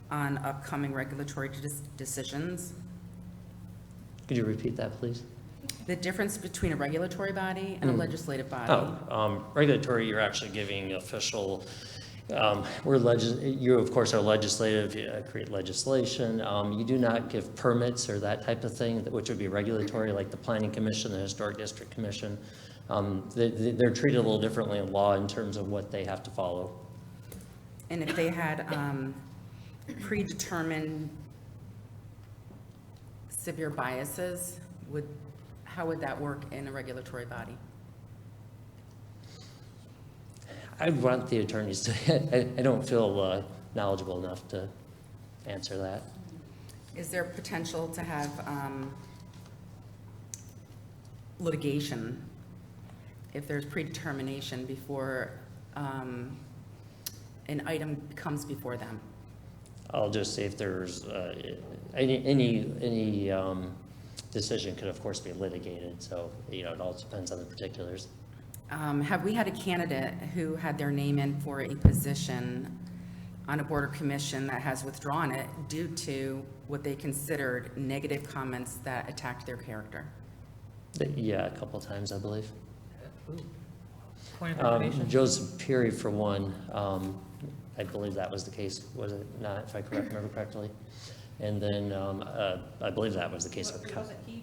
on upcoming regulatory decisions? Could you repeat that, please? The difference between a regulatory body and a legislative body. Regulatory, you're actually giving official, you of course are legislative, you create legislation. You do not give permits or that type of thing, which would be regulatory, like the Planning Commission, the Historic District Commission. They're treated a little differently in law in terms of what they have to follow. And if they had predetermined severe biases, how would that work in a regulatory body? I want the attorneys to, I don't feel knowledgeable enough to answer that. Is there potential to have litigation if there's predetermination before an item comes before them? I'll just say if there's any decision could of course be litigated, so it all depends on the particulars. Have we had a candidate who had their name in for a position on a board or commission that has withdrawn it due to what they considered negative comments that attacked their character? Yeah, a couple of times, I believe. Point of information. Joseph Peary, for one, I believe that was the case, was it not, if I remember correctly? And then I believe that was the case with. He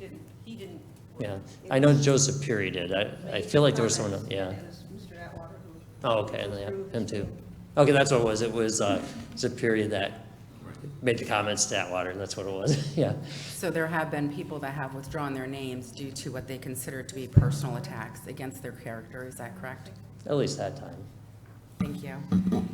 didn't. Yeah, I know Joseph Peary did. I feel like there was someone else, yeah. Mr. Atwater, who Oh, okay, and yeah, him too. Okay, that's what it was. It was a period that made the comments to Atwater, that's what it was, yeah. So there have been people that have withdrawn their names due to what they consider to be personal attacks against their character, is that correct? At least that time. Thank you.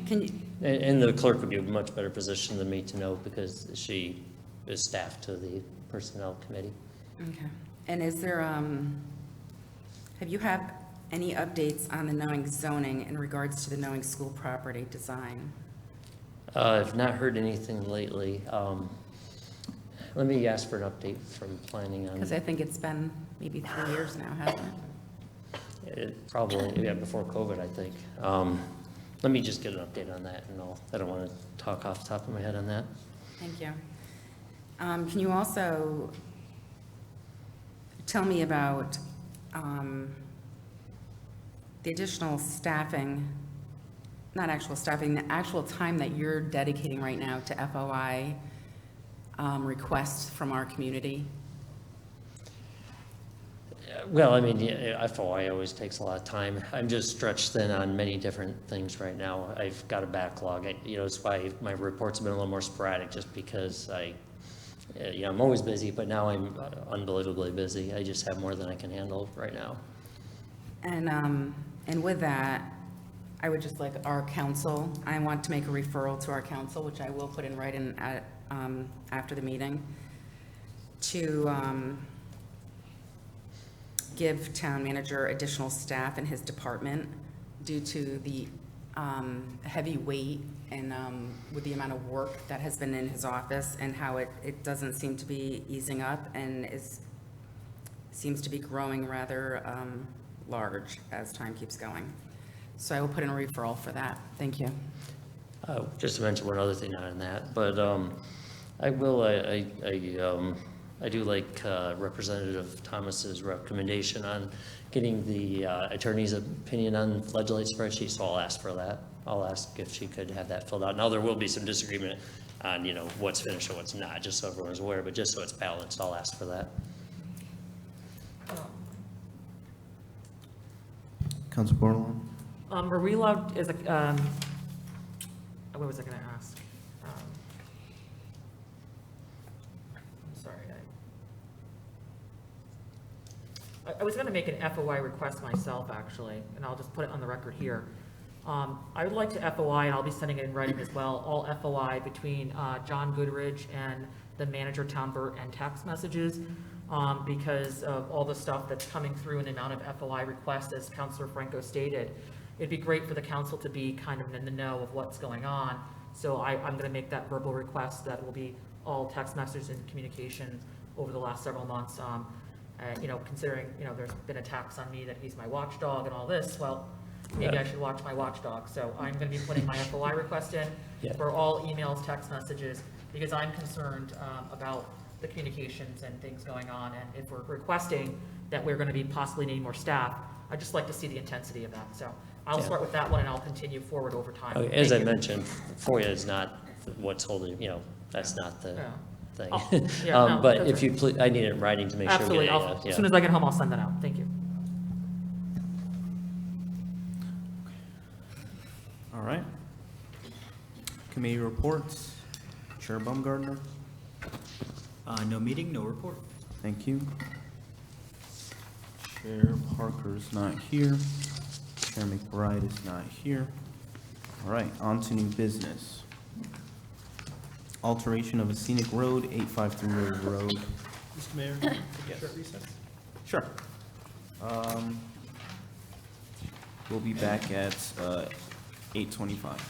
Can you, And the clerk would be in a much better position than me to know because she is staff to the personnel committee. okay. And is there, have you had any updates on the knowing zoning in regards to the knowing school property design? I've not heard anything lately. Let me ask for an update from planning on. Because I think it's been maybe 3 years now, hasn't it? It probably, yeah, before COVID, I think. Let me just get an update on that and I don't want to talk off the top of my head on that. Thank you. Can you also tell me about the additional staffing, not actual staffing, the actual time that you're dedicating right now to FOI requests from our community? Well, I mean, yeah, FOI always takes a lot of time. I'm just stretched thin on many different things right now. I've got a backlog. It's why my reports have been a little more sporadic, just because I'm always busy, but now I'm unbelievably busy. I just have more than I can handle right now. And with that, I would just like our council, I want to make a referral to our council, which I will put in writing at, after the meeting, to give town manager additional staff in his department due to the heavy weight and with the amount of work that has been in his office and how it doesn't seem to be easing up and seems to be growing rather large as time keeps going. So I will put in a referral for that. Thank you. Just to mention one other thing on that, but I do like Representative Thomas's recommendation on getting the attorney's opinion on legislative spreadsheet, so I'll ask for that. I'll ask if she could have that filled out. Now, there will be some disagreement on, what's finished and what's not, just so everyone's aware, but just so it's balanced, I'll ask for that. Council Bordelon? Are we allowed, what was I gonna ask? I'm sorry, I was gonna make an FOI request myself, actually, and I'll just put it on the record here. I would like to FOI, and I'll be sending it in writing as well, all FOI between John Goodrich and the manager, Tom Burt, and text messages, because of all the stuff that's coming through and the amount of FOI requests, as Councilor Franco stated. It'd be great for the council to be kind of in the know of what's going on. So I'm gonna make that verbal request that will be all text messages and communication over the last several months. Considering, there's been attacks on me that he's my watchdog and all this, well, maybe I should watch my watchdog. So I'm gonna be putting my FOI request in for all emails, text messages, because I'm concerned about the communications and things going on. And if we're requesting that we're gonna be possibly needing more staff, I'd just like to see the intensity of that. So I'll start with that one and I'll continue forward over time. Okay, as I mentioned, FOIA is not what's holding, that's not the thing. But if you please, I need it in writing to make sure. Absolutely. As soon as I get home, I'll send that out. Thank you. All right. Committee reports. Chair Baumgartner? No meeting, no report. Thank you. Chair Parker's not here. Chair McBride is not here. All right, on to new business. Alteration of a scenic road, 853 River Road. Mr. Mayor, can we get short recess? Sure. We'll be back at 8:25.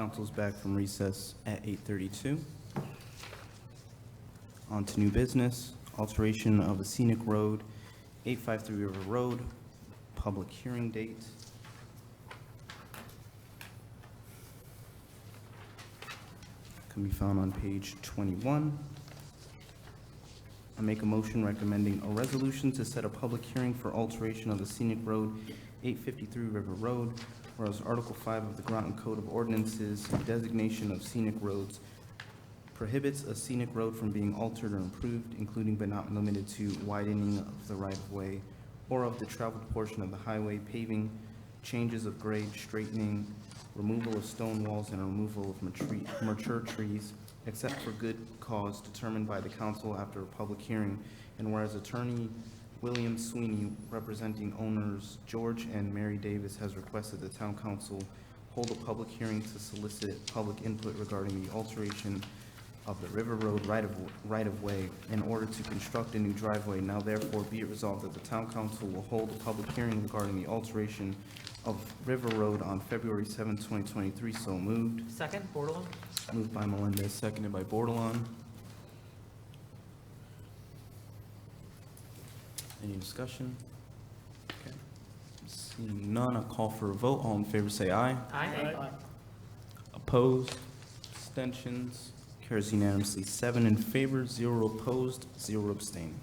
Council's back from recess at 8:32. On to new business, alteration of a scenic road, 853 River Road, public hearing date. Can be found on page 21. I make a motion recommending a resolution to set a public hearing for alteration of the scenic road, 853 River Road, whereas Article 5 of the Groton Code of Ordinances, designation of scenic roads, prohibits a scenic road from being altered or improved, including but not limited to widening of the right-of-way or of the traveled portion of the highway, paving, changes of grade, straightening, removal of stone walls, and removal of mature trees, except for good cause determined by the council after a public hearing. And whereas Attorney William Sweeney, representing owners George and Mary Davis, has requested the town council hold a public hearing to solicit public input regarding the alteration of the River Road right-of-way in order to construct a new driveway. Now therefore be it resolved that the town council will hold a public hearing regarding the alteration of River Road on February 7, 2023. So moved. Second, Bordelon? Moved by Melendez, seconded by Bordelon. Any discussion? Okay. Seeing none, I'll call for a vote. All in favor say aye. Aye. Opposed? Abstentions? Carries unanimously. 7 in favor, 0 opposed, 0 abstaining.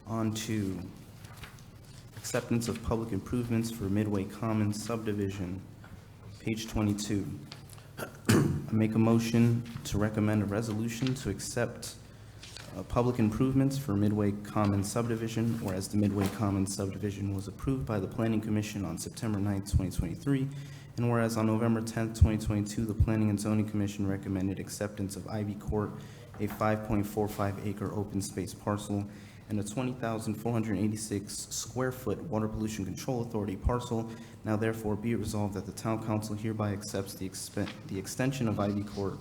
On to acceptance of public improvements for Midway Commons subdivision, page 22. I make a motion to recommend a resolution to accept public improvements for Midway Commons subdivision, whereas the Midway Commons subdivision was approved by the Planning Commission on September 9, 2023, and whereas on November 10, 2022, the Planning and Zoning Commission recommended acceptance of Ivy Court, a 5.45 acre open space parcel, and a 20,486 square foot Water Pollution Control Authority parcel. Now therefore be it resolved that the town council hereby accepts the extension of Ivy Court,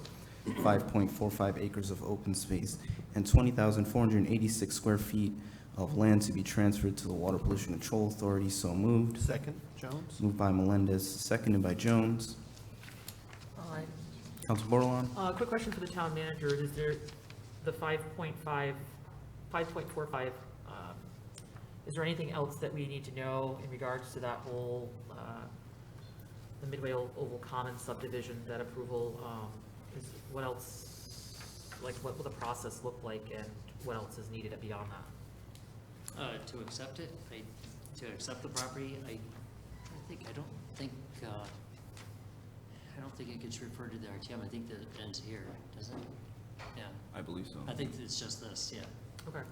5.45 acres of open space, and 20,486 square feet of land to be transferred to the Water Pollution Control Authority. So moved. Second, Jones? Moved by Melendez, seconded by Jones. Aye. Council Bordelon? Quick question for the town manager. Is there the 5.45, is there anything else that we need to know in regards to that whole, the Midway Oval Commons subdivision, that approval? What else, like what will the process look like, and what else is needed beyond that? To accept it, to accept the property, I don't think it gets referred to the RTM. I think that it ends here, doesn't it? Yeah. I believe so. I think it's just this, yeah. Okay.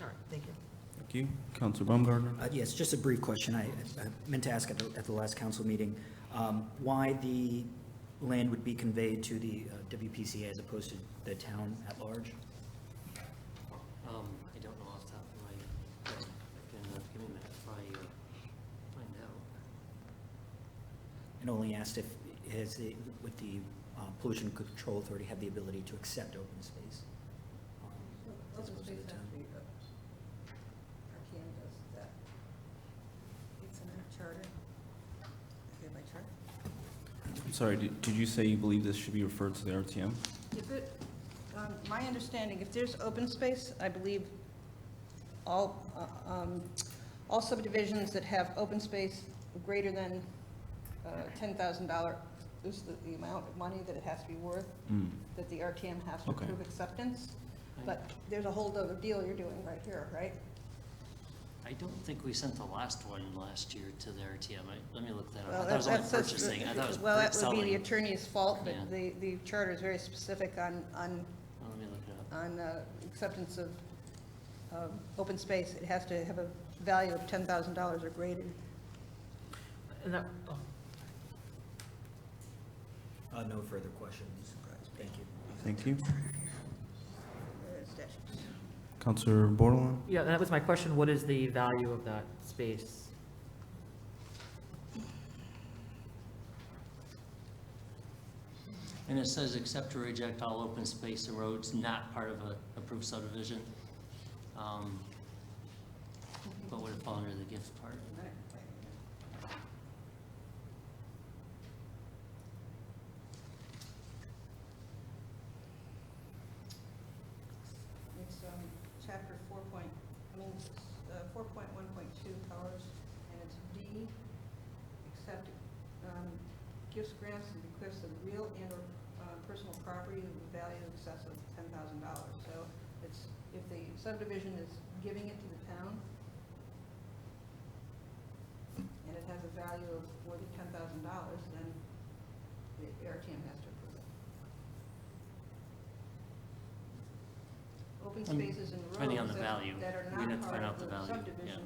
All right, thank you. Thank you. Councilor Baumgartner? Yes, just a brief question. I meant to ask at the last council meeting, why the land would be conveyed to the WPCA as opposed to the town at large? I don't know off the top of my head. Give me a minute if I find out. And only asked if, would the Pollution Control Authority have the ability to accept open space? As opposed to the town? RTM does that. It's in our charter. Okay, by charter. I'm sorry, did you say you believe this should be referred to the RTM? If it, my understanding, if there's open space, I believe all subdivisions that have open space greater than $10,000 is the amount of money that it has to be worth, that the RTM has to Okay. approve acceptance. But there's a whole other deal you're doing right here, right? I don't think we sent the last one last year to the RTM. Let me look that Well, up. That was only that's- purchasing. I thought it was well, that would be the selling. attorney's fault, but Yeah. the charter is very specific on Let me look it up. acceptance of open space. It has to have a value of $10,000 or greater. And that, No further questions. Thank you. Thank you. Statutes. Councilor Bordelon? yeah, that was my question. What is the value of that space? And it says accept or reject all open space and roads not part of a approved subdivision. But would it fall under the gift part? chapter 4.1.2 colors, and it's D, accept gifts, grants, and bequests of real and/or personal property with value in excess of $10,000. So it's, if the subdivision is giving it to the town, and it has a value of more than $10,000, then the RTM has to approve it. Open spaces and Depending on roads the value, that are we'd not have to part find out of the the value, subdivision,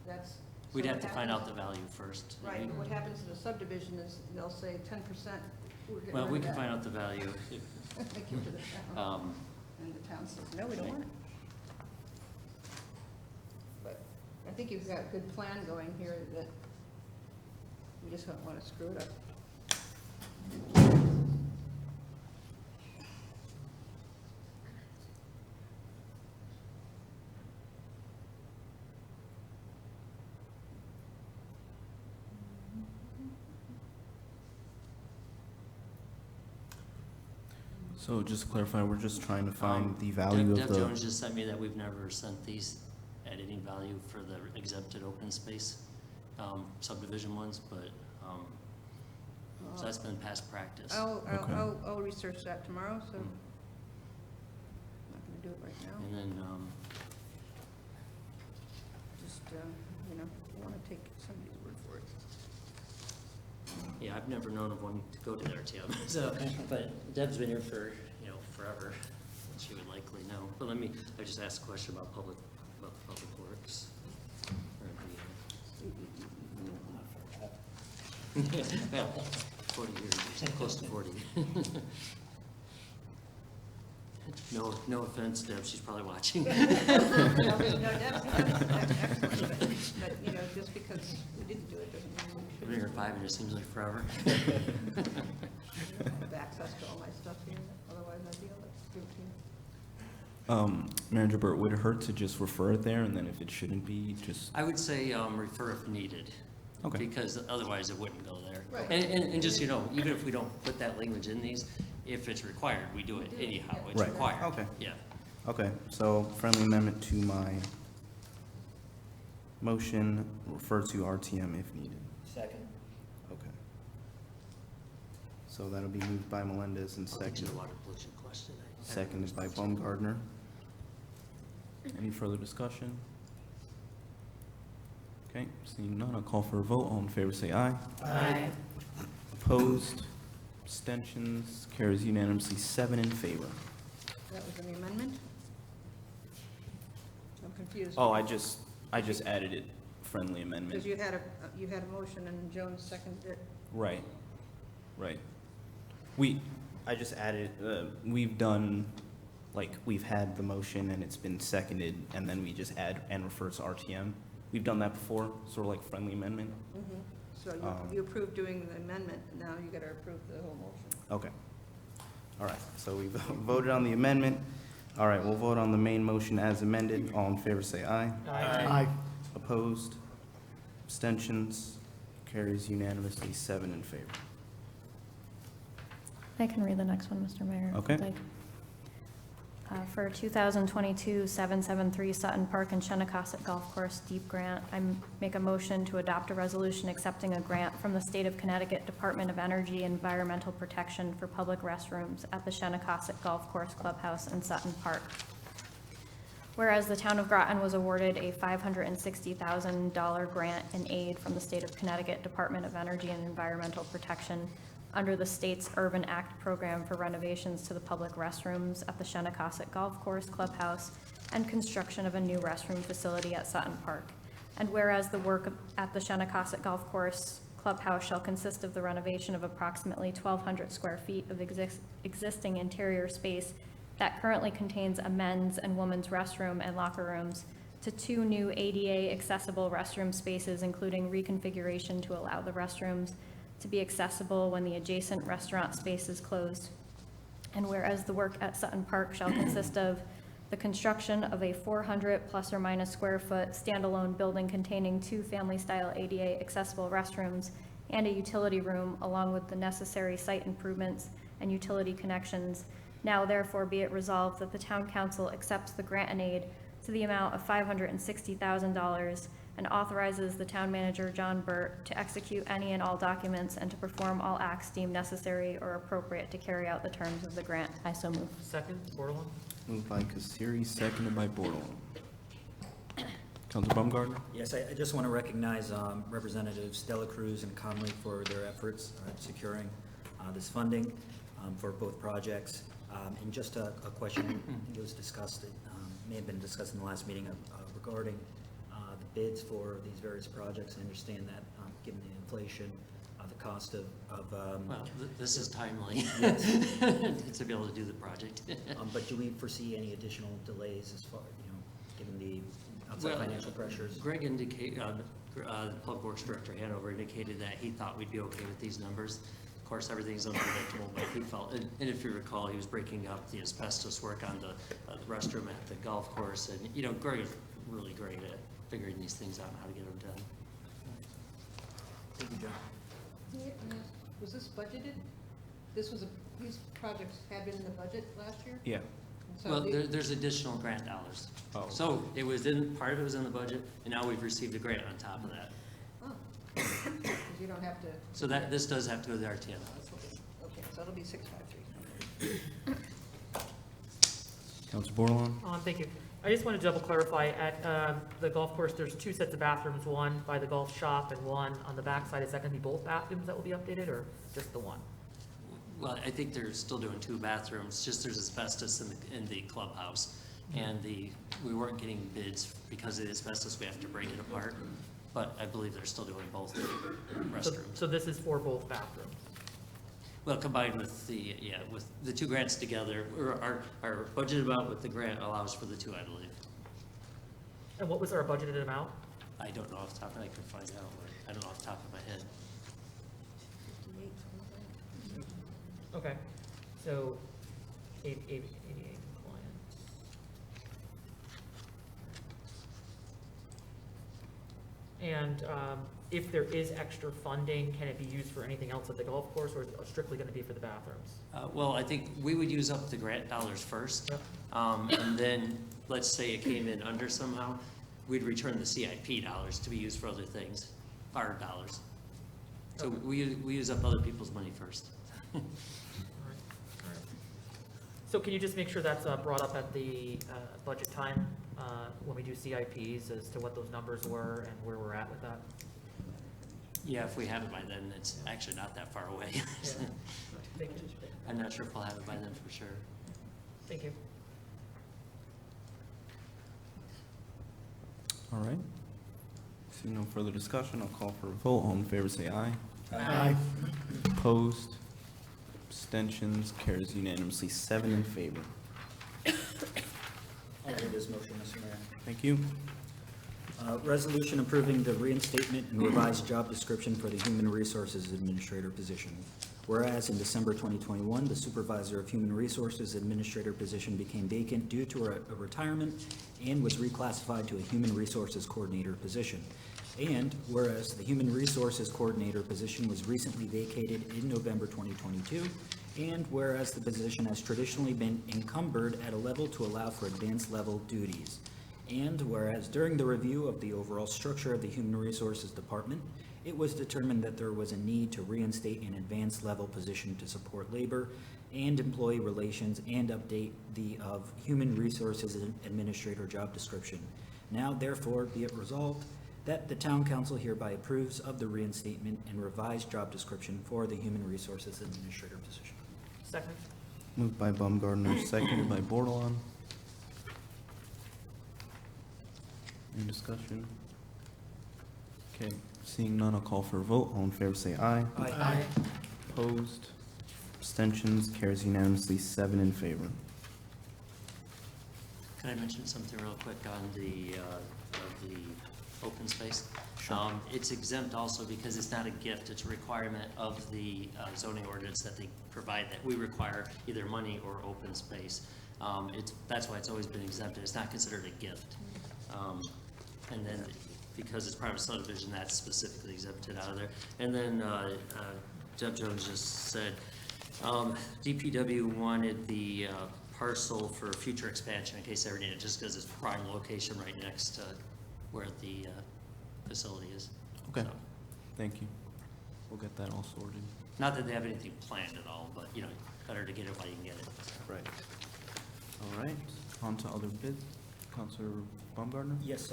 that's. We'd so have what to find out happens- the value first. Right, but what happens to the subdivision is they'll say 10%. we're getting Well, rid we of can that. find out the value. if- Give to the town. And the town says, no, we don't want it. But I think you've got a good plan going here that we just don't want to screw it up. So just to clarify, we're just trying to find the value Deb of the. Jones just sent me that we've never sent these at any value for the exempted open space subdivision ones, but, so that's been past practice. I'll research that tomorrow, so I'm not going to do it right now. And then, Just, you know, I want to take somebody's word for it. yeah, I've never known of one to go to the RTM, so, but Deb's been here for, you know, forever. She would likely know. But I just asked a question about public works. Well, 40 years, close to 40. No offense, Deb, she's probably watching. No, that's excellent, but, you know, just because we didn't do it doesn't mean we I've been here 5 years, seems like forever. I have access to all my stuff here, otherwise I'd be able to give it to you. Manager Burt, would it hurt to just refer it there, and then if it shouldn't be, just? I would say refer if needed. Okay. Because otherwise it wouldn't go there. Right. And just, you know, even if we don't put that language in these, if it's required, we do it anyhow. It's Right. required. Okay. Yeah. Okay, so friendly amendment to my motion, refer to RTM if needed. Second. Okay. So that'll be moved by Melendez and I'll get you seconded, the water pollution question. seconded by Baumgartner. Any further discussion? Okay, seeing none, I'll call for a vote. All in favor, say aye. Aye. Opposed, abstentions, carries unanimously, 7 in favor. That was in the amendment? I'm confused. Oh, I just added it, friendly amendment. Because you had a motion and Jones seconded it. Right, right. I just added, we've done, like, we've had the motion and it's been seconded, and then we just add and refer to RTM. We've done that before, sort of like friendly amendment. Mm-hmm. So you approved doing the amendment, and now you got to approve the whole motion. Okay. All right, so we voted on the amendment. All right, we'll vote on the main motion as amended. All in favor, say aye. Aye. Opposed? Abstentions? Carries unanimously, 7 in favor. I can read the next one, Mr. Mayor. if Okay. you'd like. For 2022-773 Sutton Park and Shenecosset Golf Course Deep Grant, I make a motion to adopt a resolution accepting a grant from the State of Connecticut Department of Energy Environmental Protection for public restrooms at the Shenecosset Golf Course Clubhouse in Sutton Park. Whereas the town of Groton was awarded a $560,000 grant in aid from the State of Connecticut Department of Energy and Environmental Protection under the state's Urban Act program for renovations to the public restrooms at the Shenecosset Golf Course Clubhouse and construction of a new restroom facility at Sutton Park. And whereas the work at the Shenecosset Golf Course Clubhouse shall consist of the renovation of approximately 1,200 square feet of existing interior space that currently contains a men's and women's restroom and locker rooms to 2 new ADA accessible restroom spaces, including reconfiguration to allow the restrooms to be accessible when the adjacent restaurant space is closed. And whereas the work at Sutton Park shall consist of the construction of a 400 plus or minus square foot standalone building containing 2 family-style ADA accessible restrooms and a utility room, along with the necessary site improvements and utility connections. Now therefore be it resolved that the town council accepts the grant and aid to the amount of $560,000 and authorizes the town manager, John Burt, to execute any and all documents and to perform all acts deemed necessary or appropriate to carry out the terms of the grant. I so move. Second, Bordelon? Moved by Kasiri, seconded by Bordelon. Councilor Baumgartner? Yes, I just want to recognize Representatives Dela Cruz and Conley for their efforts securing this funding for both projects. And just a question, it was discussed, may have been discussed in the last meeting regarding the bids for these various projects. I understand that given the inflation, the cost of Well, this is timely Yes. to be able to do the project. But do we foresee any additional delays as far, given the outside financial pressures? Greg indicated, the Public Works Director Hanover indicated that he thought we'd be okay with these numbers. Of course, everything's unpredictable, but he felt, and if you recall, he was breaking up the asbestos work on the restroom at the golf course, and, Greg is really great at figuring these things out and how to get them done. Thank you, John. Was this budgeted? These projects had been in the budget last year? Yeah. So Well, there's additional grant dollars. Oh. So part of it was in the budget, and now we've received a grant on top of that. Oh, because you don't have to, So this does have to go to the RTM. okay, so it'll be 653. Councilor Bordelon? Thank you. I just want to double clarify, at the golf course, there's 2 sets of bathrooms, one by the golf shop and one on the backside. Is that going to be both bathrooms that will be updated, or just the one? Well, I think they're still doing 2 bathrooms, just there's asbestos in the clubhouse. And we weren't getting bids because of the asbestos, we have to break it apart. But I believe they're still doing both restrooms. So this is for both bathrooms? Well, combined with with the 2 grants together, our budget amount with the grant allows for the 2, I believe. And what was our budgeted amount? I don't know off the top of my head, I can find out, I don't know off the top of my head. Okay, so 88 compliance. And if there is extra funding, can it be used for anything else at the golf course, or is it strictly going to be for the bathrooms? Well, I think we would use up the grant dollars first. Yep. And then, let's say it came in under somehow, we'd return the CIP dollars to be used for other things, our dollars. So Okay. we use up other people's money first. All right. So can you just make sure that's brought up at the budget time when we do CIPs as to what those numbers were and where we're at with that? Yeah, if we have it by then, it's actually not that far away. Yeah. Thank you. I'm not sure if we'll have it by then for sure. Thank you. All right. Seeing no further discussion, I'll call for a vote. All in favor, say aye. Aye. Opposed? Abstentions? Carries unanimously, 7 in favor. I'll move this motion, Mr. Mayor. Thank you. Resolution approving the reinstatement and revised job description for the Human Resources Administrator position. Whereas in December 2021, the Supervisor of Human Resources Administrator position became vacant due to a retirement and was reclassified to a Human Resources Coordinator position. And whereas the Human Resources Coordinator position was recently vacated in November 2022, and whereas the position has traditionally been encumbered at a level to allow for advanced level duties. And whereas during the review of the overall structure of the Human Resources Department, it was determined that there was a need to reinstate an advanced level position to support labor and employee relations and update the Human Resources Administrator job description. Now therefore be it resolved that the Town Council hereby approves of the reinstatement and revised job description for the Human Resources Administrator position. Second. Moved by Baumgartner, seconded by Bordelon. Any discussion? Okay, seeing none, I'll call for a vote. All in favor, say aye. Aye. Opposed? Abstentions? Carries unanimously, 7 in favor. Can I mention something real quick on the open space? Sure. It's exempt also because it's not a gift, it's a requirement of the zoning ordinance that they provide, that we require either money or open space. That's why it's always been exempted, it's not considered a gift. And then because it's private subdivision, that's specifically exempted out of there. And then Deb Jones just said, DPW wanted the parcel for future expansion in case they ever need it, just because it's prime location right next to where the facility is. Okay, So, thank you. We'll get that all sorted. not that they have anything planned at all, but, you know, better to get it while you can get it. Right. All right, on to other bids. Counselor Baumgartner? Yes,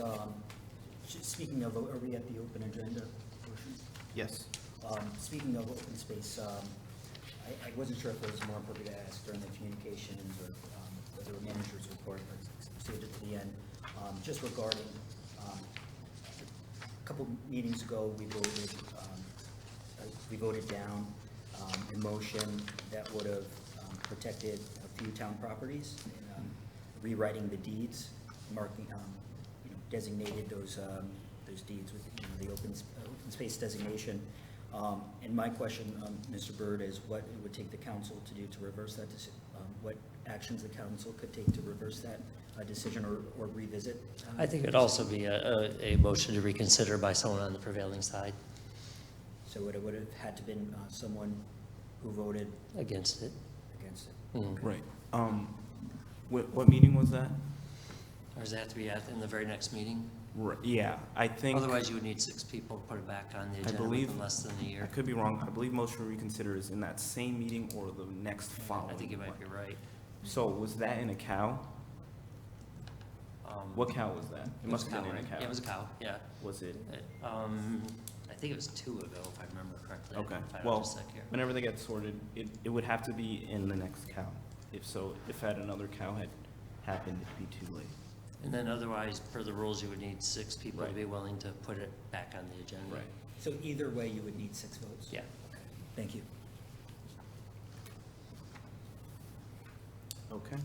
speaking of, are we at the open agenda portion? Yes. Speaking of open space, I wasn't sure if it was more appropriate to ask during the communications or whether a manager's report or saved it to the end. Just regarding, a couple meetings ago, we voted down a motion that would have protected a few town properties and rewriting the deeds, marking, designated those deeds with, the open space designation. And my question, Mr. Byrd, is what it would take the council to do to reverse that decision? What actions the council could take to reverse that decision or revisit? I think it'd also be a motion to reconsider by someone on the prevailing side. So it would have had to been someone who voted Against it. against it. Mm. Right. What meeting was that? Or does it have to be in the very next meeting? Right, yeah, I think. Otherwise, you would need 6 people to put it back on the I agenda believe, within less than a year. I could be wrong. I believe motion to reconsider is in that same meeting or the next following. I think you might be right. So was that in a cow? What cow was that? It must have been in a cow. Yeah, it was a cow, yeah. Was it? I think it was 2 ago, if I remember correctly. Okay, If I well, was just here. whenever they get sorted, it would have to be in the next cow. If so, if had another cow had happened, it'd be too late. And then otherwise, per the rules, you would need 6 people to Right. be willing to put it back on the agenda. Right. So either way, you would need 6 votes? Yeah. Okay, thank you. Okay.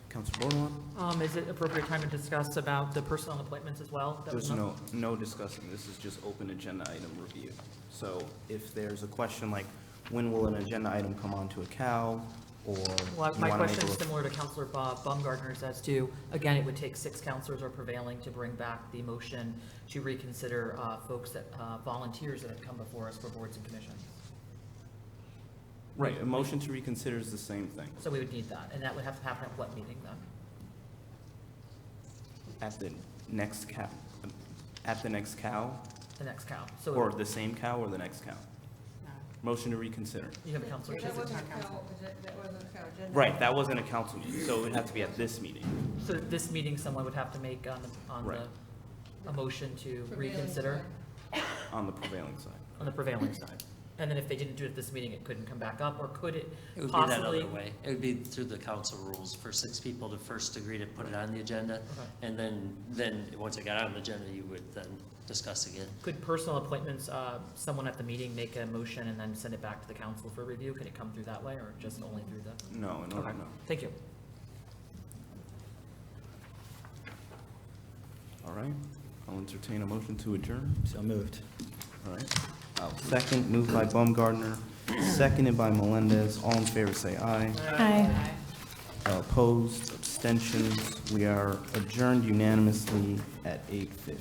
Counselor Bordelon? Is it appropriate time to discuss about the personnel appointments as well? That was There's not- no discussing. This is just open agenda item review. So if there's a question like, when will an agenda item come onto a cow, or Well, you my wanna make question a is similar to Counselor Baumgartner's as to, again, it would take 6 counselors or prevailing to bring back the motion to reconsider folks that, volunteers that have come before us for boards and commissions. Right, a motion to reconsider is the same thing. So we would need that, and that would have to happen at what meeting then? At the next cow, at the next cow, The next cow. So or the same cow or the next cow? Motion to reconsider. you have Counselor That Chisholm. wasn't a cow, that wasn't a cow agenda. Right, that wasn't a council meeting, so it would have to be at this meeting. So this meeting, someone would have to make Right. a motion to Prevailing reconsider On the prevailing side. on the prevailing side. And then if they didn't do it at this meeting, it couldn't come back up, or could it It would be that possibly? other way. It would be through the council rules for 6 people to first agree to put it on the agenda. Okay. And then, once it got on the agenda, you would then discuss again. Could personal appointments, someone at the meeting make a motion and then send it back to the council for review? Can it come through that way, or just only through the? No, no, Okay. no. Thank you. All right, I'll entertain a motion to adjourn. So moved. All right. Second, moved by Baumgartner, seconded by Melendez. All in favor, say aye. Aye. Opposed, abstentions. We are adjourned unanimously at 8:50.